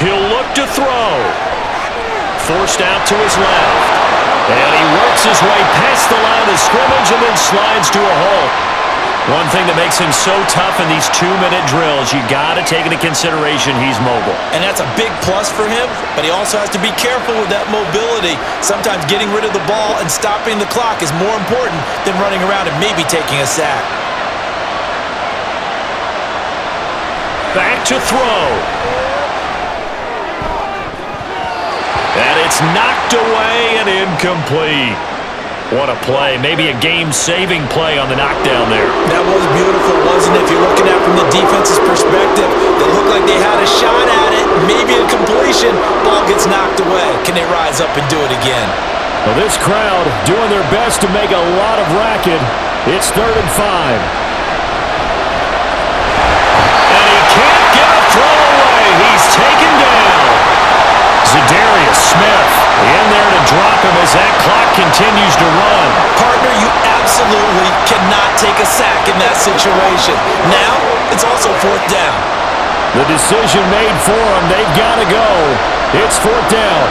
He'll look to throw. Forced out to his left. And he works his way past the line of scrimmage and then slides to a halt. One thing that makes him so tough in these 2-minute drills, you got to take into consideration he's mobile. And that's a big plus for him, but he also has to be careful with that mobility. Sometimes getting rid of the ball and stopping the clock is more important than running around and maybe taking a sack. Back to throw. And it's knocked away and incomplete. What a play. Maybe a game-saving play on the knockdown there. That was beautiful, wasn't it? If you're looking at it from the defense's perspective, they look like they had a shot at it, maybe a completion. Ball gets knocked away. Can they rise up and do it again? Well, this crowd doing their best to make a lot of racket. It's 3rd and 5. And he can't get a throw away. He's taken down. Zadarius Smith in there to drop him as that clock continues to run. Partner, you absolutely cannot take a sack in that situation. Now, it's also 4th down. The decision made for them. They've got to go. It's 4th down.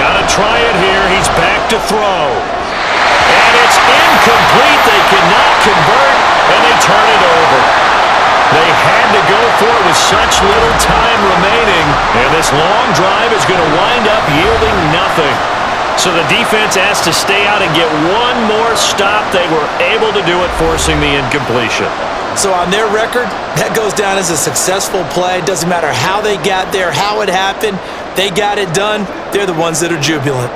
Got to try it here. He's back to throw. And it's incomplete. They cannot convert, and they turn it over. They had to go for it with such little time remaining, and this long drive is going to wind up yielding nothing. So the defense has to stay out and get one more stop. They were able to do it, forcing the incompletion. So on their record, that goes down as a successful play. Doesn't matter how they got there, how it happened. They got it done. They're the ones that are jubilant.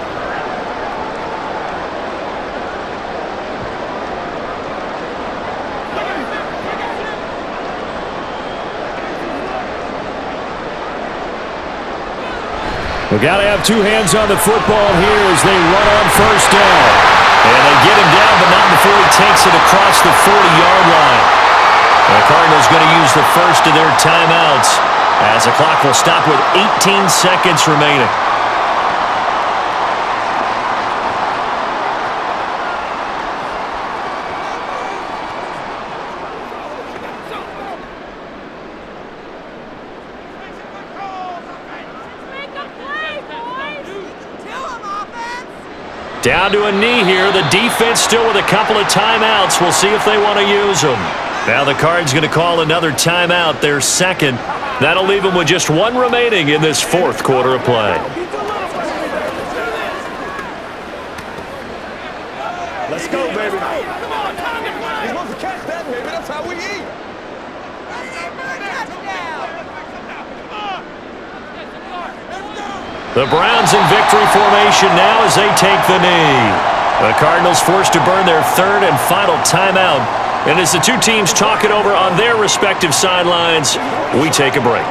We got to have two hands on the football here as they run on 1st down. And they get him down, but not before he takes it across the 40-yard line. The Cardinals going to use the first of their timeouts as the clock will stop with 18 seconds remaining. Down to a knee here. The defense still with a couple of timeouts. We'll see if they want to use them. Now the Cards going to call another timeout, their 2nd. That'll leave them with just one remaining in this 4th quarter of play. Let's go, baby. Come on, Tommy. You're supposed to catch that, baby. That's how we eat. The Browns in victory formation now as they take the knee. The Cardinals forced to burn their 3rd and final timeout. And as the two teams talk it over on their respective sidelines, we take a break.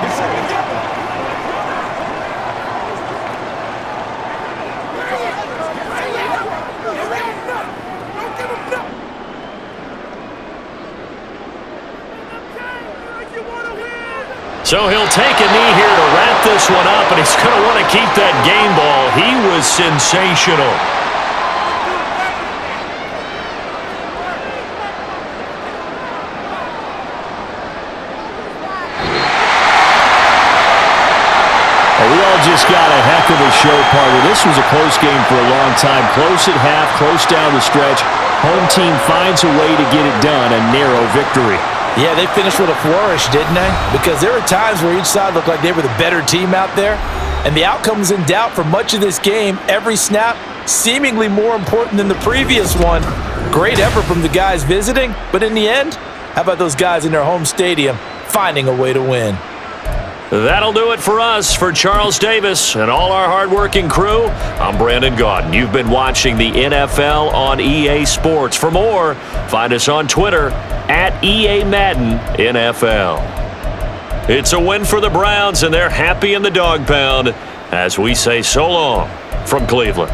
So he'll take a knee here to wrap this one up, and he's going to want to keep that game ball. He was sensational. We all just got a heck of a show, partner. This was a close game for a long time. Close at half, close down the stretch. Home team finds a way to get it done, a narrow victory. Yeah, they finished with a flourish, didn't they? Because there were times where each side looked like they were the better team out there. And the outcome was in doubt for much of this game. Every snap seemingly more important than the previous one. Great effort from the guys visiting. But in the end, how about those guys in their home stadium finding a way to win? That'll do it for us. For Charles Davis and all our hardworking crew, I'm Brandon Gaudin. You've been watching the NFL on EA Sports. For more, find us on Twitter at EA Madden NFL. It's a win for the Browns, and they're happy in the dog pound as we say so long from Cleveland.